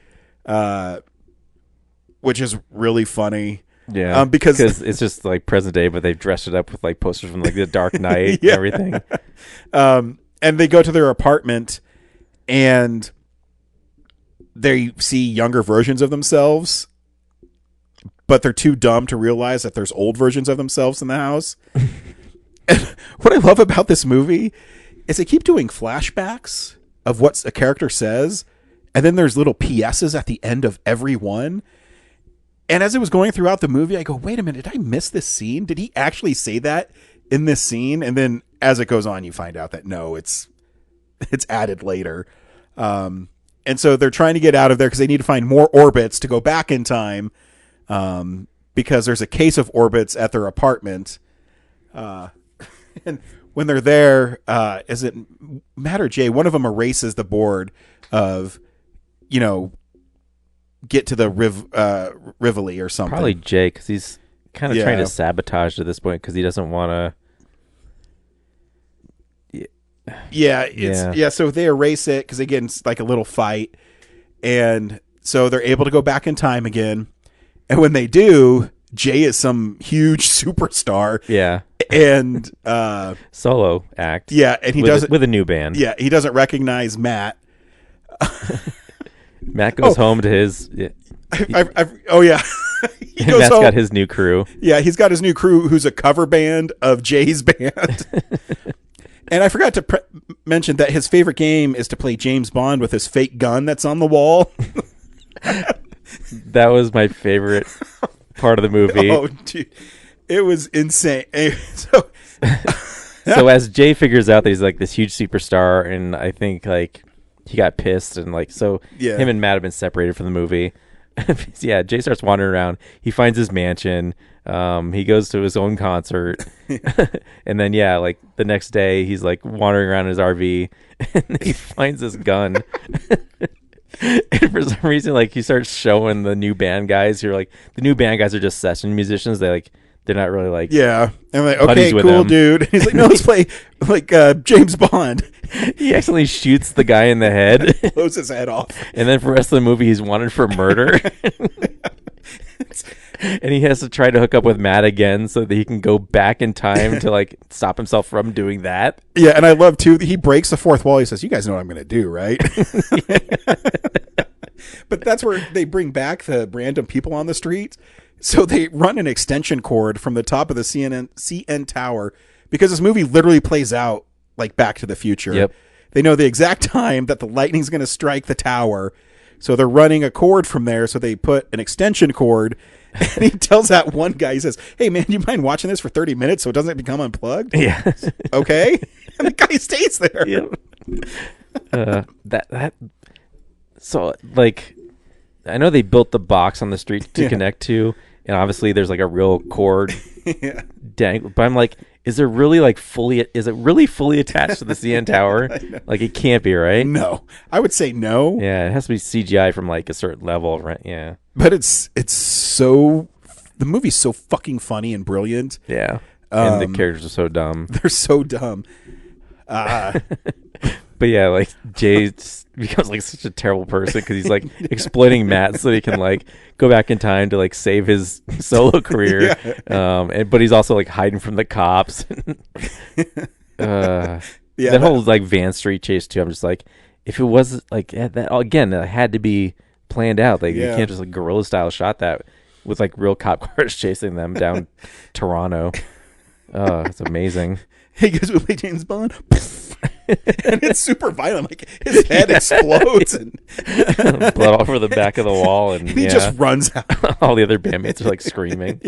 which is really funny. Yeah, because it's just like present day, but they've dressed it up with like posters from like the Dark Knight Yeah. and everything. And they go to their apartment, and they see younger versions of themselves, but they're too dumb to realize that there's old versions of themselves in the house. And what I love about this movie is they keep doing flashbacks of what a character says, and then there's little PSs at the end of every one. And as it was going throughout the movie, I go, wait a minute, did I miss this scene? Did he actually say that in this scene? And then as it goes on, you find out that no, it's added later. And so they're trying to get out of there because they need to find more orbits to go back in time, because there's a case of orbits at their apartment. And when they're there, is it Matt or Jay? One of them erases the board of, get to the Rivoli or something. Probably Jay, because he's kind of Yeah. trying to sabotage at this point because he doesn't want to. Yeah. So they erase it because they get in like a little fight, and so they're able to go back in time again. And when they do, Jay is some huge superstar. Yeah. And Solo act. Yeah, and he doesn't with a new band. Yeah, he doesn't recognize Matt. Matt goes home to his. Yeah. Oh yeah, he goes Matt's home. got his new crew. Yeah, he's got his new crew, who's a cover band of Jay's band. And I forgot to mention that his favorite game is to play James Bond with his fake gun that's on the wall. That was my favorite part of the movie. Oh, dude, it was insane. So as Jay figures out that he's like this huge superstar, and I think like he got pissed, and like him and Matt have been separated from the movie. Yeah, Jay starts wandering around. He finds his mansion. He goes to his own concert, and then like the next day he's like wandering around in his RV, and he finds this gun. And for some reason, like he starts showing the new band guys who are like the new band guys are just session musicians. They're not really like yeah. And I'm like, okay, buddies with cool, them. dude. And he's like, no, let's play like James Bond. He actually shoots the guy in the head, Blows his head off. and then for the rest of the movie, he's wanted for murder. And he has to try to hook up with Matt again so that he can go back in time to like stop himself from doing that. Yeah, and I love too. He breaks the fourth wall. He says, "You guys know what I'm going to do, right?" But that's where they bring back the random people on the street. So they run an extension cord from the top of the CN Tower, because this movie literally plays out like Back to the Future. Yep. They know the exact time that the lightning's going to strike the tower. So they're running a cord from there. So they put an extension cord, and he tells that one guy, he says, "Hey man, you mind watching this for 30 minutes so it doesn't become unplugged?" Yeah. Okay. And the guy stays there. Yep. So like, I know they built the box on the street to connect to, and obviously there's like a real cord dang. But I'm like, is it really fully attached to the CN Tower? Like it can't be, right? No, I would say no. Yeah, it has to be CGI from like a certain level, right? Yeah. But it's so, the movie's so fucking funny and brilliant. Yeah. And the characters are so dumb. They're so dumb. But yeah, like Jay just becomes like such a terrible person because he's like exploiting Matt so he can like go back in time to like save his solo career. But he's also like hiding from the cops. That whole like Van Street chase too. I'm just like, if it was like that again, that had to be planned out. Like you can't just like guerrilla style shot that with like real cop cars chasing them down Toronto. It's amazing. He goes with James Bond, and it's super violent. Like his head explodes, and blood all over the back of the wall, and he just runs out. All the other bandmates are like screaming.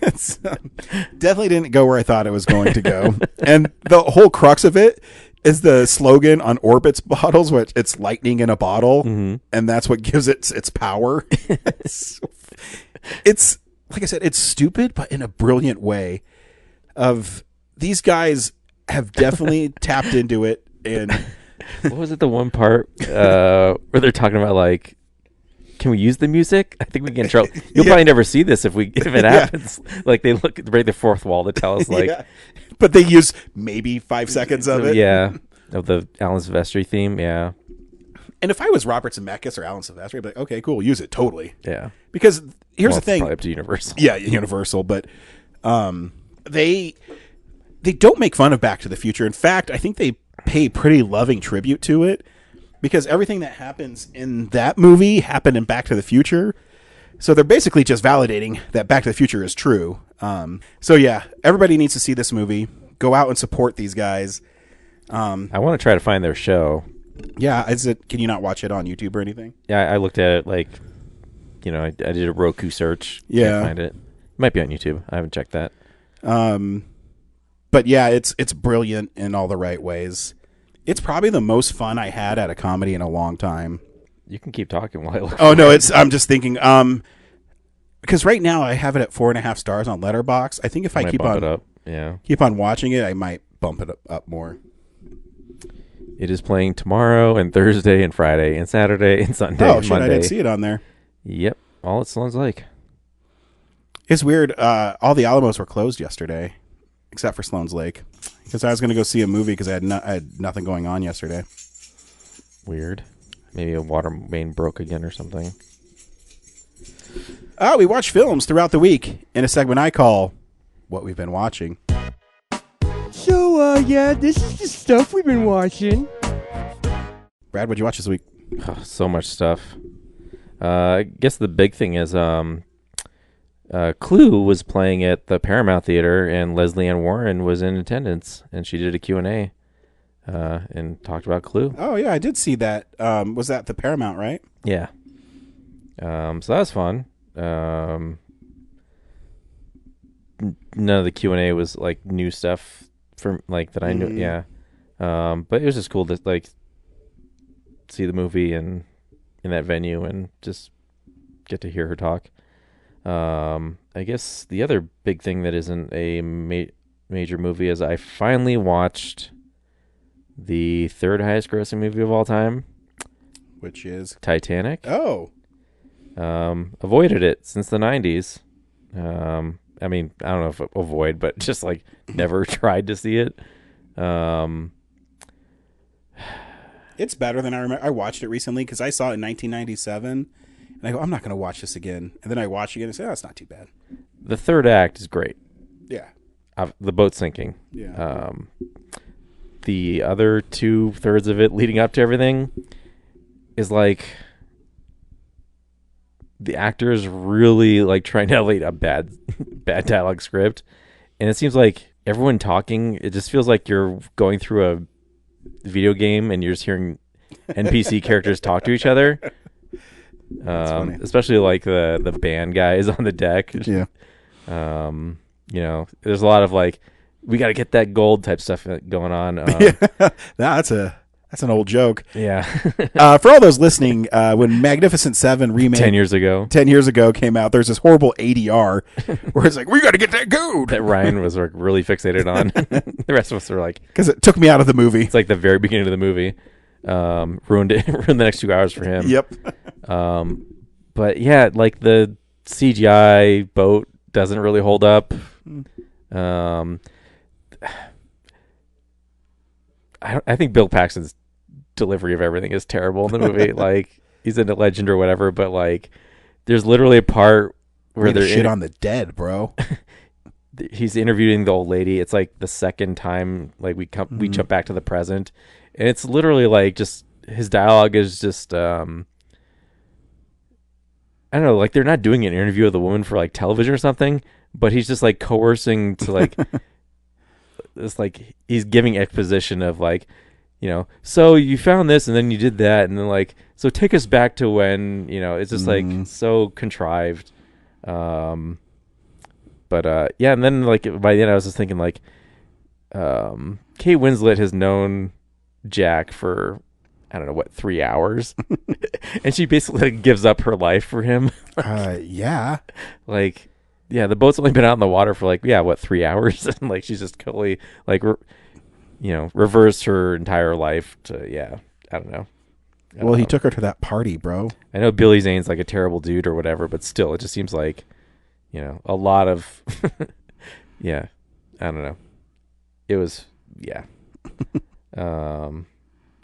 It's, definitely didn't go where I thought it was going to go. And the whole crux of it is the slogan on Orbit's bottles, which it's lightning in a bottle, and that's what gives it its power. It's like I said, it's stupid, but in a brilliant way. These guys have definitely tapped into it. And what was it? The one part where they're talking about like, can we use the music? I think we can. You'll probably never see this if it happens. Like they break the fourth wall to tell us like, but they use maybe 5 seconds of it. Yeah, of the Alan Silvestri theme. Yeah, And if I was Robert Zemeckis or Alan Silvestri, I'd be like, okay, cool, use it totally. Yeah. Because here's Well, the thing. It's probably up to Universal. Yeah, Universal, but they don't make fun of Back to the Future. In fact, I think they pay pretty loving tribute to it because everything that happens in that movie happened in Back to the Future. So they're basically just validating that Back to the Future is true. So yeah, everybody needs to see this movie. Go out and support these guys. I want to try to find their show. Yeah, can you not watch it on YouTube or anything? Yeah, I looked at it like, I did a Roku search. Yeah. Can't find it. It might be on YouTube. I haven't checked that. But yeah, it's brilliant in all the right ways. It's probably the most fun I had at a comedy in a long time. You can keep talking while I look. Oh no, I'm just thinking. Because right now I have it at 4.5 stars on Letterboxd. I think if I keep bump on it up. Yeah. keep on watching it, I might bump it up more. It is playing tomorrow and Thursday and Friday and Saturday and Sunday Oh and shit, Monday. I didn't see it on there. Yep. All at Sloan's Lake. It's weird. All the Alamos were closed yesterday, except for Sloan's Lake, because I was going to go see a movie because I had nothing going on yesterday. Weird. Maybe a water main broke again or something. We watch films throughout the week in a segment I call What We've Been Watching. So, yeah, this is the stuff we've been watching. Brad, what'd you watch this week? Oh, so much stuff. I guess the big thing is Clue was playing at the Paramount Theater, and Leslie Ann Warren was in attendance, and she did a Q&A and talked about Clue. Oh, yeah, I did see that. Was that the Paramount, right? Yeah. So that was fun. None of the Q&A was like new stuff for like that I knew. Yeah. But it was just cool to like see the movie and in that venue and just get to hear her talk. I guess the other big thing that isn't a major movie is I finally watched the third highest grossing movie of all time, Which is Titanic. Oh. Avoided it since the 90s. I mean, I don't know if avoid, but just like never tried to see it. It's better than I remember. I watched it recently because I saw it in 1997, and I go, I'm not going to watch this again. And then I watch it again and say, oh, it's not too bad. The third act is great. Yeah. The boat sinking. Yeah. The other 2/3 of it leading up to everything is like the actors really like trying to elevate a bad dialogue script, and it seems like everyone talking, it just feels like you're going through a video game and you're just hearing NPC characters talk to each other. Especially like the band guys on the deck. Yeah. There's a lot of like, we got to get that gold type stuff going on. That's an old joke. Yeah. For all those listening, when Magnificent Seven remake 10 years ago came out, there's this horrible ADR where it's like, we got to get that gold. that Ryan was like really fixated on. The rest of us were like, Because it took me out of the movie. it's like the very beginning of the movie. Ruined the next 2 hours for him. Yep. But yeah, like the CGI boat doesn't really hold up. I think Bill Paxton's delivery of everything is terrible in the movie. Like, he's in a legend or whatever, but like, there's literally a part where they're shit on the dead, bro. he's interviewing the old lady. It's like the second time, like we jump back to the present, and it's literally like just his dialogue is just I don't know, like they're not doing an interview with the woman for like television or something, but he's just like coercing to like it's like he's giving exposition of like, so you found this and then you did that and then like, so take us back to when, it's just like so contrived. But yeah, and then like by the end I was just thinking like Kate Winslet has known Jack for I don't know what 3 hours and she basically like, gives up her life for him. Yeah. Like, yeah, the boat's only been out in the water for like 3 hours and like she's just totally like reversed her entire life to I don't know. He took her to that party, bro. I know Billy Zane's like a terrible dude or whatever, but still it just seems like a lot of I don't know. It was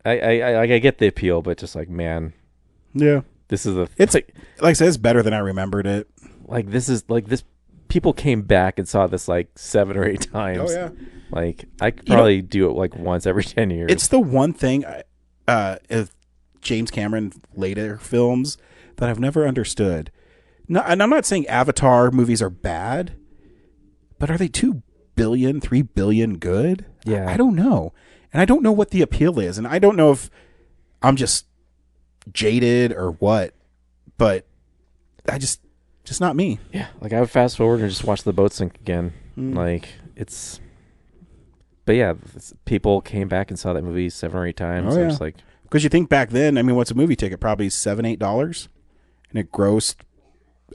I get the appeal, but just like, man, Yeah. this is It's like I said, it's better than I remembered it. like this is like this. People came back and saw this like 7 or 8 times. Oh, yeah. Like I could probably do it like once every 10 years. It's the one thing of James Cameron later films that I've never understood. No, and I'm not saying Avatar movies are bad, but are they 2 billion, 3 billion good? Yeah. I don't know. And I don't know what the appeal is. And I don't know if I'm just jaded or what, but I just not me. Yeah, like I would fast forward and just watch the boat sink again. Like it's, but yeah, people came back and saw that movie 7 or 8 times. Oh, yeah. Just like, Because you think back then, I mean, what's a movie ticket? Probably $7-8, and it grossed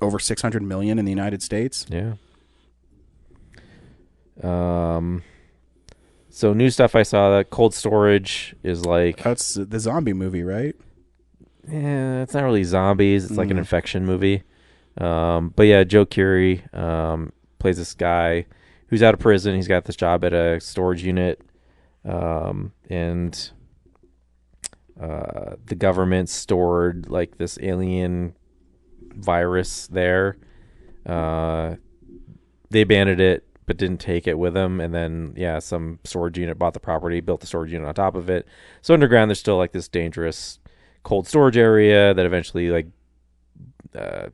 over 600 million in the United States. yeah. So new stuff I saw, that Cold Storage is like, That's the zombie movie, right? yeah, it's not really zombies. It's like an infection movie. But yeah, Joe Keery plays this guy who's out of prison. He's got this job at a storage unit, and the government stored like this alien virus there. They abandoned it, but didn't take it with them. And then, yeah, some storage unit bought the property, built the storage unit on top of it. So underground, there's still like this dangerous cold storage area that eventually like the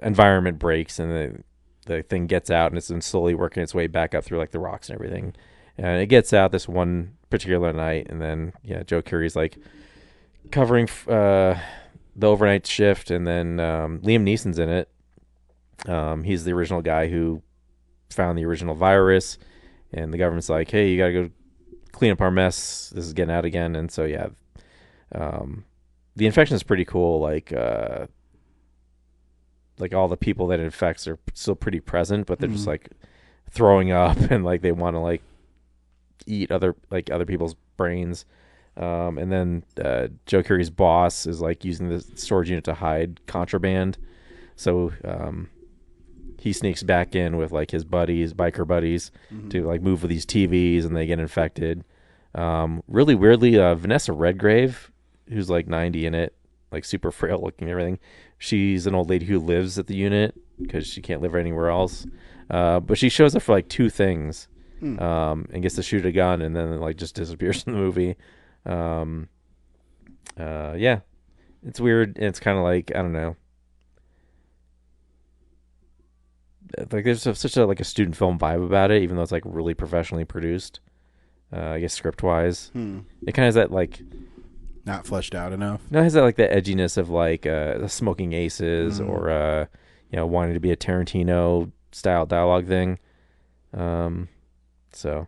environment breaks and the thing gets out, and it's been slowly working its way back up through like the rocks and everything. And it gets out this one particular night, and then yeah, Joe Keery's like covering the overnight shift, and then Liam Neeson's in it. He's the original guy who found the original virus, and the government's like, hey, you gotta go clean up our mess, this is getting out again. And so yeah, the infection is pretty cool. Like all the people that it infects are still pretty present, but they're just like throwing up and like they want to like eat other people's brains. And then Joe Keery's boss is like using the storage unit to hide contraband, so he sneaks back in with like his biker buddies, to like move with these TVs, and they get infected. Really weirdly, Vanessa Redgrave, who's like 90 in it, like super frail looking and everything. She's an old lady who lives at the unit because she can't live anywhere else. But she shows up for like 2 things, and gets to shoot a gun, and then like just disappears from the movie. Yeah, it's weird. And it's kind of like, I don't know. Like there's such a like a student film vibe about it, even though it's like really professionally produced. I guess script wise, it kind of has that like Not fleshed out enough. no, it has that like the edginess of like the Smoking Aces, or wanting to be a Tarantino style dialogue thing. So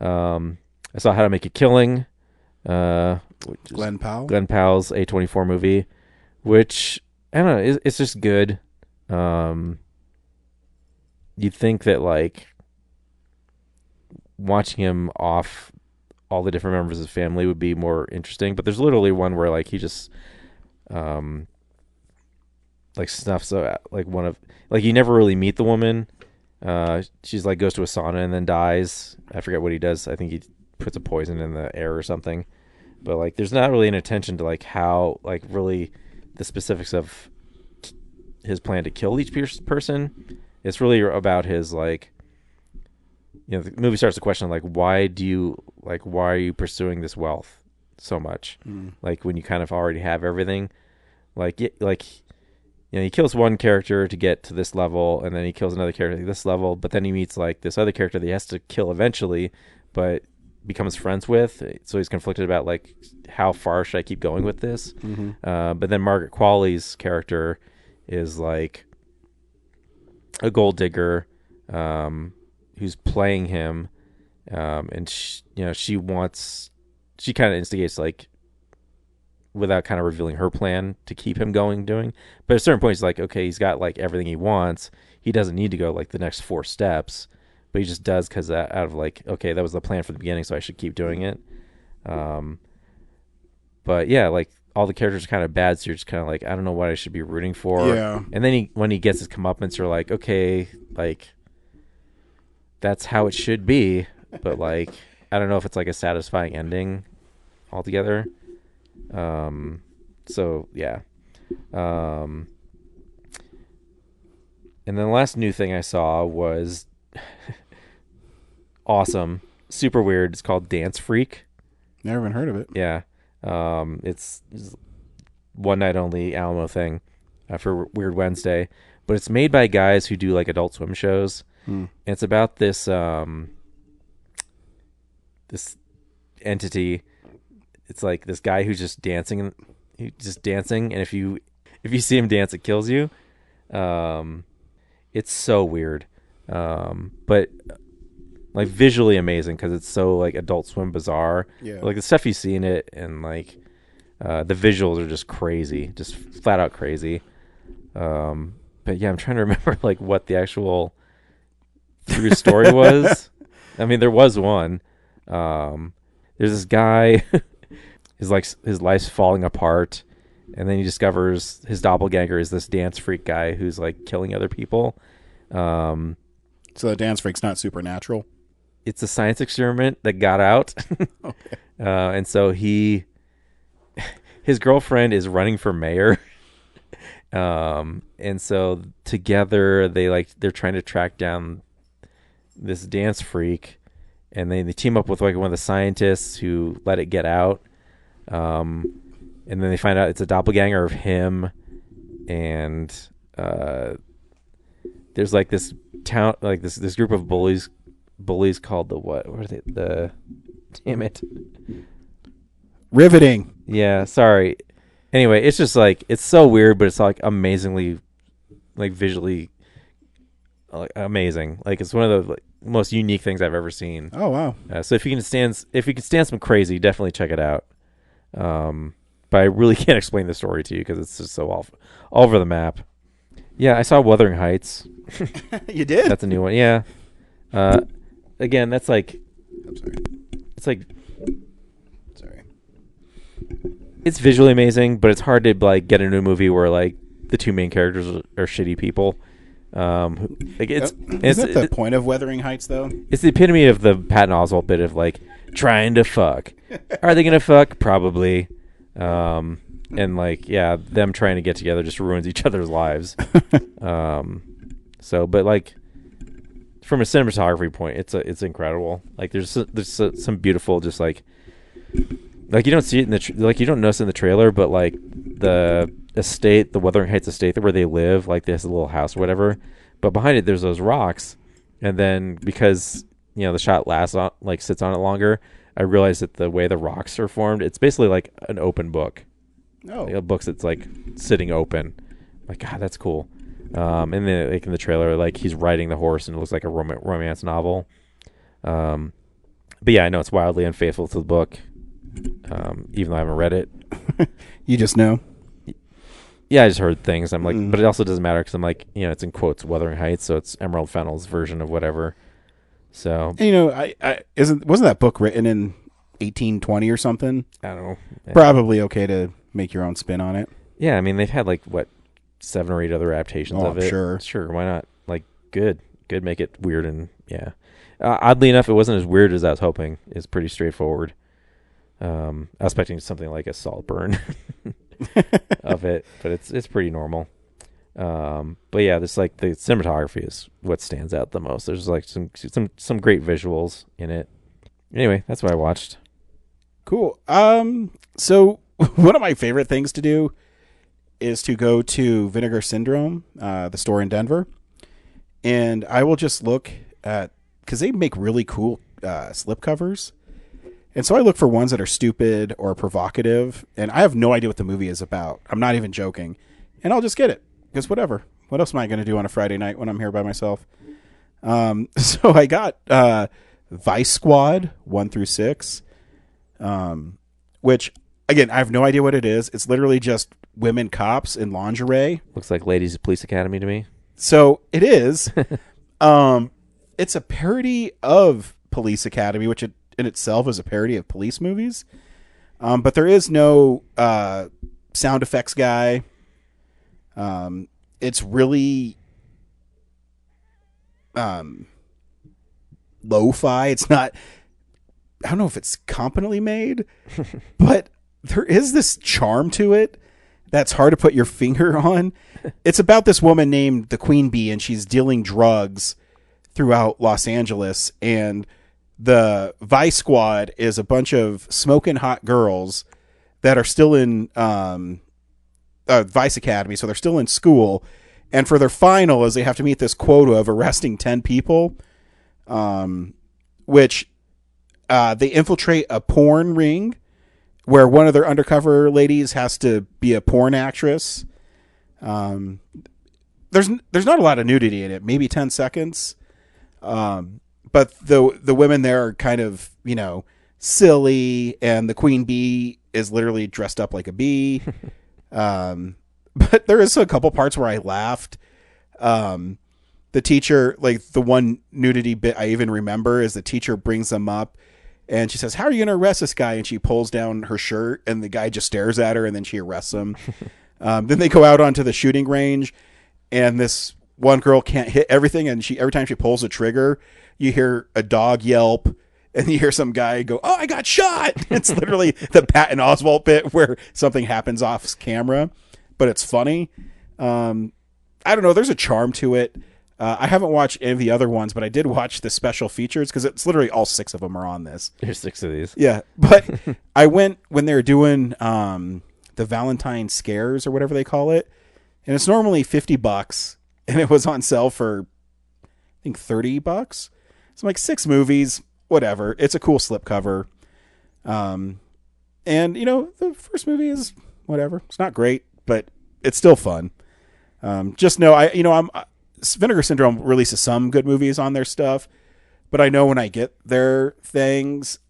I saw How to Make a Killing, which is Glenn Powell. Glenn Powell's A24 movie, which I don't know, it's just good. You'd think that like watching him off all the different members of his family would be more interesting, but there's literally one where like he just like snuffs out like one of, like you never really meet the woman. She's like goes to a sauna and then dies. I forget what he does. I think he puts a poison in the air or something. But like there's not really an attention to like how like really the specifics of his plan to kill each person. It's really about his like, the movie starts to question like, why are you pursuing this wealth so much? Like when you kind of already have everything, he kills one character to get to this level, and then he kills another character at this level, but then he meets like this other character that he has to kill eventually, but becomes friends with. So he's conflicted about like, how far should I keep going with this? But then Margaret Qualley's character is like a gold digger who's playing him, and she kind of instigates like, without kind of revealing her plan to keep him doing. But at a certain point, he's like, okay, he's got like everything he wants. He doesn't need to go like the next 4 steps, but he just does because out of like, okay, that was the plan from the beginning, so I should keep doing it. But yeah, like all the characters are kind of bad, so you're just kind of like, I don't know what I should be rooting for. Yeah. And then when he gets his comeuppance, you're like, okay, like that's how it should be, but like I don't know if it's like a satisfying ending altogether. So yeah. And then the last new thing I saw was awesome, super weird. It's called Dance Freak. Never even heard of it. Yeah. It's one night only Alamo thing for Weird Wednesday, but it's made by guys who do like Adult Swim shows. And it's about this this entity. It's like this guy who's just dancing, and if you see him dance, it kills you. It's so weird, but like visually amazing because it's so like Adult Swim bizarre. Yeah, like the stuff you see in it, and like the visuals are just crazy, just flat out crazy. But yeah, I'm trying to remember like what the actual true story was. I mean, there was one. There's this guy. His life's falling apart, and then he discovers his doppelganger is this dance freak guy who's like killing other people. So the dance freak's not supernatural. It's a science experiment that got out. Okay. And so his girlfriend is running for mayor. And so together they're trying to track down this dance freak, and they team up with like one of the scientists who let it get out. And then they find out it's a doppelganger of him, and there's like this town, like this group of bullies called the what are they? Damn it. Riveting. Yeah, sorry. Anyway, it's just like it's so weird, but it's like amazingly, like visually, like amazing. Like it's one of the most unique things I've ever seen. Oh wow! So if you can stand some crazy, definitely check it out. But I really can't explain the story to you because it's just so all over the map. Yeah, I saw Wuthering Heights. You did? That's a new one. Yeah. Again, that's like. I'm sorry. It's like. Sorry. It's visually amazing, but it's hard to like get into a movie where like the two main characters are shitty people. Like Isn't that the point of Wuthering Heights, though? It's the epitome of the Patton Oswalt bit of like trying to fuck. Are they gonna fuck? Probably. And like, yeah, them trying to get together just ruins each other's lives. So, but like, from a cinematography point, it's incredible. Like, there's some beautiful, just like you don't see it in the you don't notice it in the trailer, but like the estate, the Wuthering Heights estate, where they live, like this little house or whatever. But behind it, there's those rocks, and then because the shot sits on it longer, I realized that the way the rocks are formed, it's basically like an open book. Oh, like a book that's like sitting open. Like, God, that's cool. And then like in the trailer, like he's riding the horse, and it looks like a romance novel. But yeah, I know it's wildly unfaithful to the book, even though I haven't read it. You just know. Yeah, I just heard things. I'm like, but it also doesn't matter because I'm like, it's in quotes Wuthering Heights, so it's Emerald Fennell's version of whatever. So And, wasn't that book written in 1820 or something? I don't know. Probably okay to make your own spin on it. Yeah, I mean they've had like 7 or 8 other adaptations of it. Sure, why not? Like, good, make it weird. And yeah, oddly enough, it wasn't as weird as I was hoping. It's pretty straightforward. I was expecting something like a salt burn of it, but it's pretty normal. But yeah, this like the cinematography is what stands out the most. There's like some great visuals in it. Anyway, that's what I watched. Cool. So one of my favorite things to do is to go to Vinegar Syndrome, the store in Denver, and I will just look at, because they make really cool slipcovers. And so I look for ones that are stupid or provocative, and I have no idea what the movie is about. I'm not even joking. And I'll just get it, because whatever. What else am I going to do on a Friday night when I'm here by myself? So I got Vice Squad 1 through 6, which, again, I have no idea what it is. It's literally just women cops in lingerie. Looks like Ladies Police Academy to me. So it is. It's a parody of Police Academy, which in itself is a parody of police movies. But there is no sound effects guy. It's really lo-fi. It's not I don't know if it's competently made, but there is this charm to it that's hard to put your finger on. It's about this woman named the Queen Bee, and she's dealing drugs throughout Los Angeles, and the Vice Squad is a bunch of smoking hot girls that are still in Vice Academy, so they're still in school, and for their final is they have to meet this quota of arresting 10 people, which they infiltrate a porn ring where one of their undercover ladies has to be a porn actress. There's not a lot of nudity in it, maybe 10 seconds. But the women there are kind of, silly, and the Queen Bee is literally dressed up like a bee. But there is a couple parts where I laughed. The teacher, like the one nudity bit I even remember is the teacher brings them up and she says, "How are you going to arrest this guy?" And she pulls down her shirt and the guy just stares at her and then she arrests him. Then they go out onto the shooting range and this one girl can't hit everything. And every time she pulls a trigger, you hear a dog yelp and you hear some guy go, "Oh, I got shot." It's literally the Patton Oswalt bit where something happens off camera, but it's funny. I don't know. There's a charm to it. I haven't watched any of the other ones, but I did watch the special features because it's literally all 6 of them are on this. There's 6 of these. Yeah, but I went when they were doing the Valentine Scares or whatever they call it, and it's normally $50, and it was on sale for I think $30. So I'm like 6 movies, whatever. It's a cool slipcover, and the first movie is whatever. It's not great, but it's still fun. Just know Vinegar Syndrome releases some good movies on their stuff, but I know when I get their things,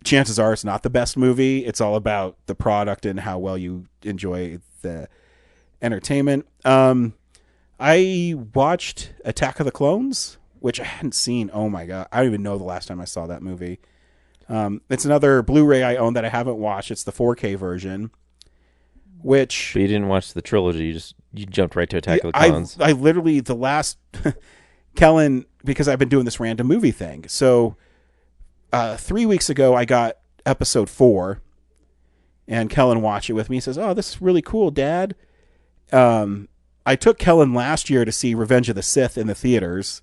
chances are it's not the best movie. It's all about the product and how well you enjoy the entertainment. I watched Attack of the Clones, which I hadn't seen. Oh my God. I don't even know the last time I saw that movie. It's another Blu-ray I own that I haven't watched. It's the 4K version. But you didn't watch the trilogy. You jumped right to Attack of the Clones. I literally the last Kellen, because I've been doing this random movie thing. So 3 weeks ago I got episode 4, and Kellen watched it with me. He says, "Oh, this is really cool, Dad." I took Kellen last year to see Revenge of the Sith in the theaters,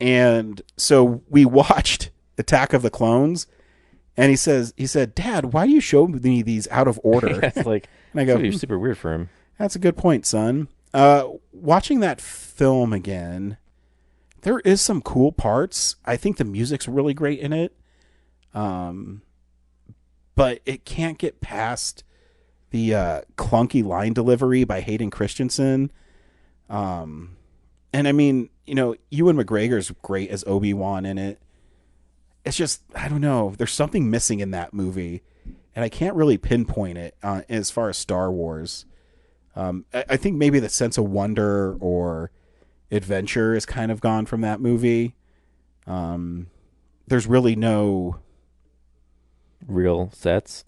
and so we watched Attack of the Clones. And he said, "Dad, why do you show me these out of order?" It's like, and I go, super weird for him. That's a good point, son. Watching that film again, there is some cool parts. I think the music's really great in it. But it can't get past the clunky line delivery by Hayden Christensen. And I mean, Ewan McGregor's great as Obi-Wan in it. It's just, I don't know. There's something missing in that movie, and I can't really pinpoint it as far as Star Wars. I think maybe the sense of wonder or adventure is kind of gone from that movie. There's really no real sets.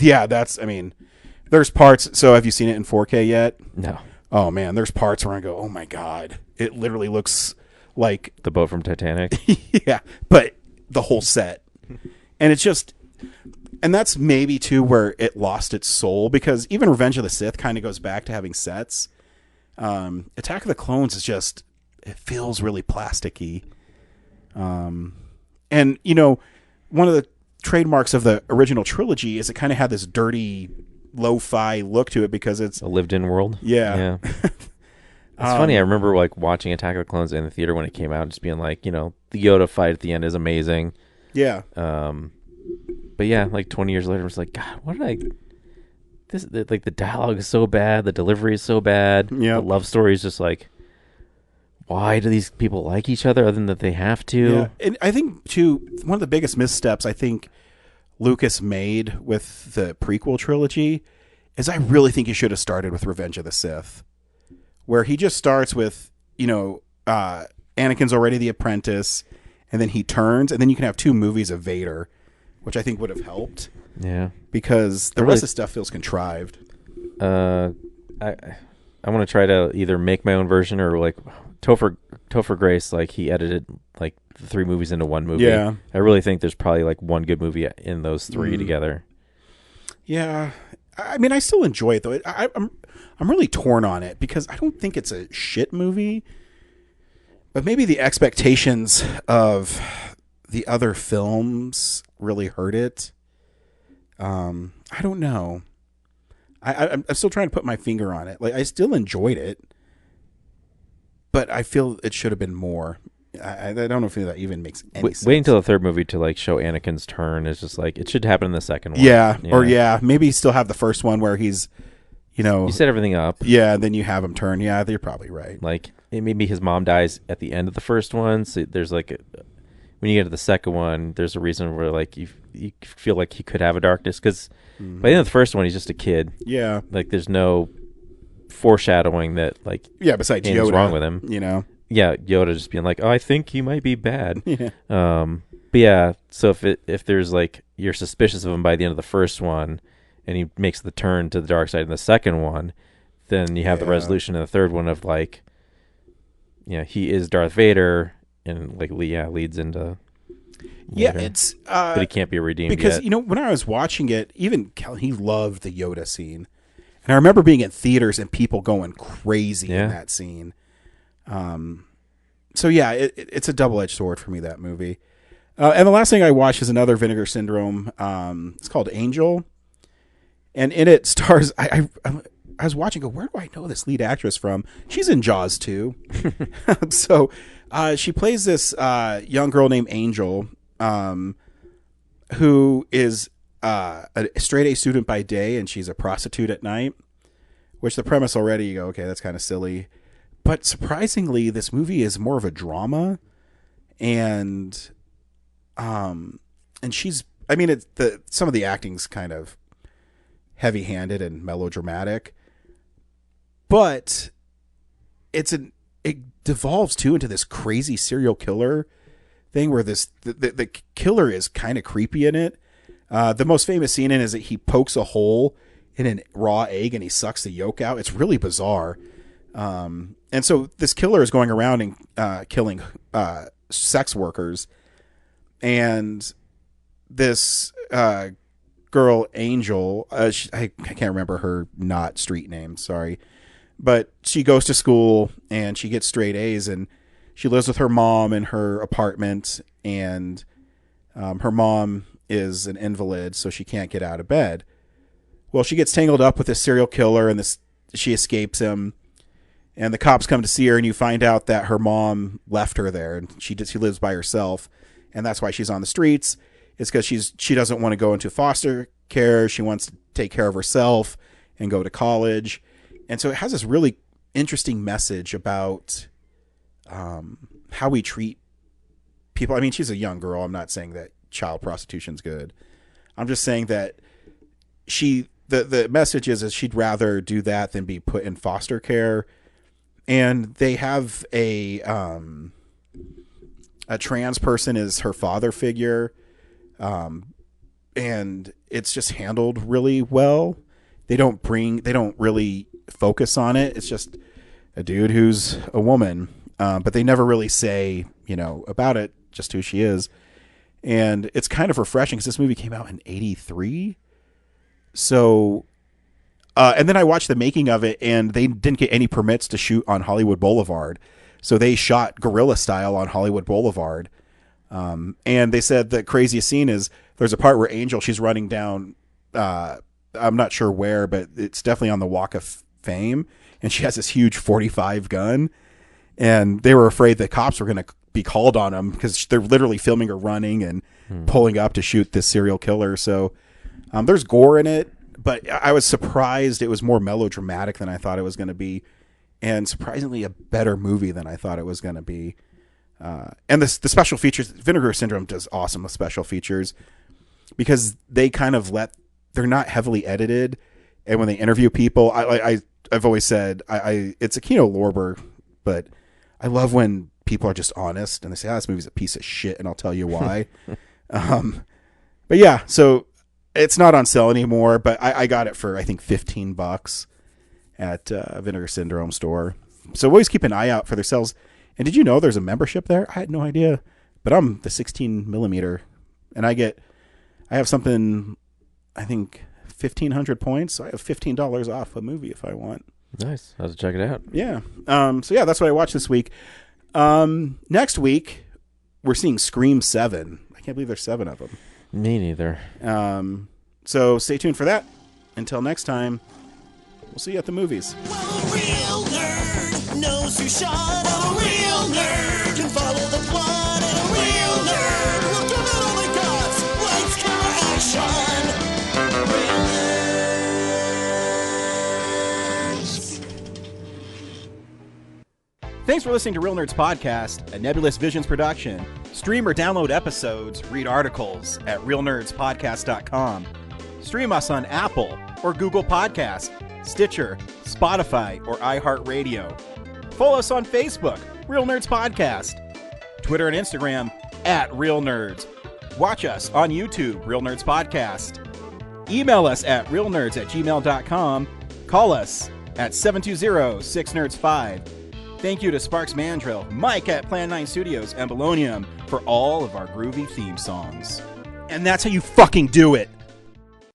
Yeah, there's parts. So have you seen it in 4K yet? No. Oh man, there's parts where I go, "Oh my God, it literally looks like the boat from Titanic." Yeah, but the whole set. And it's just, and that's maybe too where it lost its soul, because even Revenge of the Sith kind of goes back to having sets. Attack of the Clones is just, it feels really plasticky. And one of the trademarks of the original trilogy is it kind of had this dirty lo-fi look to it because it's a lived-in world. Yeah. It's funny. I remember watching Attack of the Clones in the theater when it came out, just being like, the Yoda fight at the end is amazing. Yeah. But yeah, 20 years later, I was like, God, what did the dialogue is so bad, the delivery is so bad, yeah, the love story is just like, why do these people like each other other than that they have to? Yeah. And I think too, one of the biggest missteps I think Lucas made with the prequel trilogy is I really think he should have started with Revenge of the Sith, where he just starts with, Anakin's already the apprentice, and then he turns, and then you can have 2 movies of Vader, which I think would have helped. Yeah. Because the rest of the stuff feels contrived. I want to try to either make my own version or like Topher Grace, like he edited like the 3 movies into one movie. Yeah. I really think there's probably like one good movie in those 3 together. Yeah. I mean, I still enjoy it though. I'm really torn on it because I don't think it's a shit movie, but maybe the expectations of the other films really hurt it. I don't know. I'm still trying to put my finger on it. Like I still enjoyed it, but I feel it should have been more. I don't know if that even makes any sense. Waiting until the 3rd movie to like show Anakin's turn is just like it should happen in the 2nd one. Yeah, maybe still have the first one where he's, you set everything up. Yeah, then you have him turn. Yeah, you're probably right. Like maybe his mom dies at the end of the first one. So there's like when you get to the 2nd one, there's a reason where like you feel like he could have a darkness because by the end of the first one he's just a kid. Yeah, like there's no foreshadowing that like besides anything's Yoda, wrong with him. Yeah, Yoda just being like, oh, I think he might be bad. Yeah. But yeah, so if there's like you're suspicious of him by the end of the first one, and he makes the turn to the dark side in the 2nd one, then you have the resolution in the 3rd one of like, he is Darth Vader, and like leads into. Later. It's but he can't be redeemed because yet. When I was watching it, even Kelly, he loved the Yoda scene, and I remember being in theaters and people going crazy in that scene. So yeah, it's a double-edged sword for me, that movie. And the last thing I watched is another Vinegar Syndrome. It's called Angel, and in it stars. I was watching. Where do I know this lead actress from? She's in Jaws too. So she plays this young girl named Angel, who is a straight A student by day, and she's a prostitute at night. Which the premise already, you go, okay, that's kind of silly. But surprisingly, this movie is more of a drama, and she's. I mean, some of the acting's kind of heavy-handed and melodramatic, but it devolves too into this crazy serial killer thing where the killer is kind of creepy in it. The most famous scene in it is that he pokes a hole in a raw egg and he sucks the yolk out. It's really bizarre. And so this killer is going around and killing sex workers, and this girl Angel, I can't remember her not street name, sorry, but she goes to school and she gets straight A's, and she lives with her mom in her apartment, and her mom is an invalid, so she can't get out of bed. Well, she gets tangled up with this serial killer, and she escapes him. And the cops come to see her, and you find out that her mom left her there, and she lives by herself, and that's why she's on the streets. It's because she doesn't want to go into foster care. She wants to take care of herself and go to college. And so it has this really interesting message about how we treat people. I mean, she's a young girl. I'm not saying that child prostitution's good. I'm just saying that the message is she'd rather do that than be put in foster care. And they have a trans person as her father figure, and it's just handled really well. They don't really focus on it. It's just a dude who's a woman, but they never really say about it, just who she is. And it's kind of refreshing because this movie came out in '83, so. And then I watched the making of it, and they didn't get any permits to shoot on Hollywood Boulevard. So they shot guerrilla style on Hollywood Boulevard. And they said the craziest scene is there's a part where Angel, she's running down, I'm not sure where, but it's definitely on the Walk of Fame. And she has this huge .45 gun. And they were afraid the cops were going to be called on them because they're literally filming her running and pulling up to shoot this serial killer. So there's gore in it. But I was surprised it was more melodramatic than I thought it was going to be, and surprisingly a better movie than I thought it was going to be. And the special features, Vinegar Syndrome does awesome with special features because they kind of they're not heavily edited, and when they interview people, I've always said it's a Kino Lorber, but I love when people are just honest and they say, this movie's a piece of shit, and I'll tell you why. But yeah, so. It's not on sale anymore, but I got it for, I think, $15. at Vinegar Syndrome store. So always keep an eye out for their sales. And did you know there's a membership there? I had no idea. But I'm the 16 millimeter, and I have something, I think 1,500 points. So I have $15 off a movie if I want. Nice. I'll have to check it out. Yeah. So yeah, that's what I watched this week. Next week we're seeing Scream 7. I can't believe there's 7 of them. Me neither. So stay tuned for that. Until next time, we'll see you at the movies. Well, a real nerd knows who shot. A real nerd can follow the plot. And a real nerd will give it all they got. Lights, camera, action. Real nerds. Thanks for listening to Real Nerds Podcast, a Nebulous Visions production. Stream or download episodes, read articles at realnerdspodcast.com. Stream us on Apple or Google Podcast, Stitcher, Spotify, or iHeartRadio. Follow us on Facebook, Real Nerds Podcast, Twitter and Instagram at Real Nerds. Watch us on YouTube, Real Nerds Podcast. Email us at realnerds@gmail.com. Call us at 720-6nerds5. Thank you to Sparks Mandrill, Mike at Plan 9 Studios, and Bolognium for all of our groovy theme songs. And that's how you fucking do it.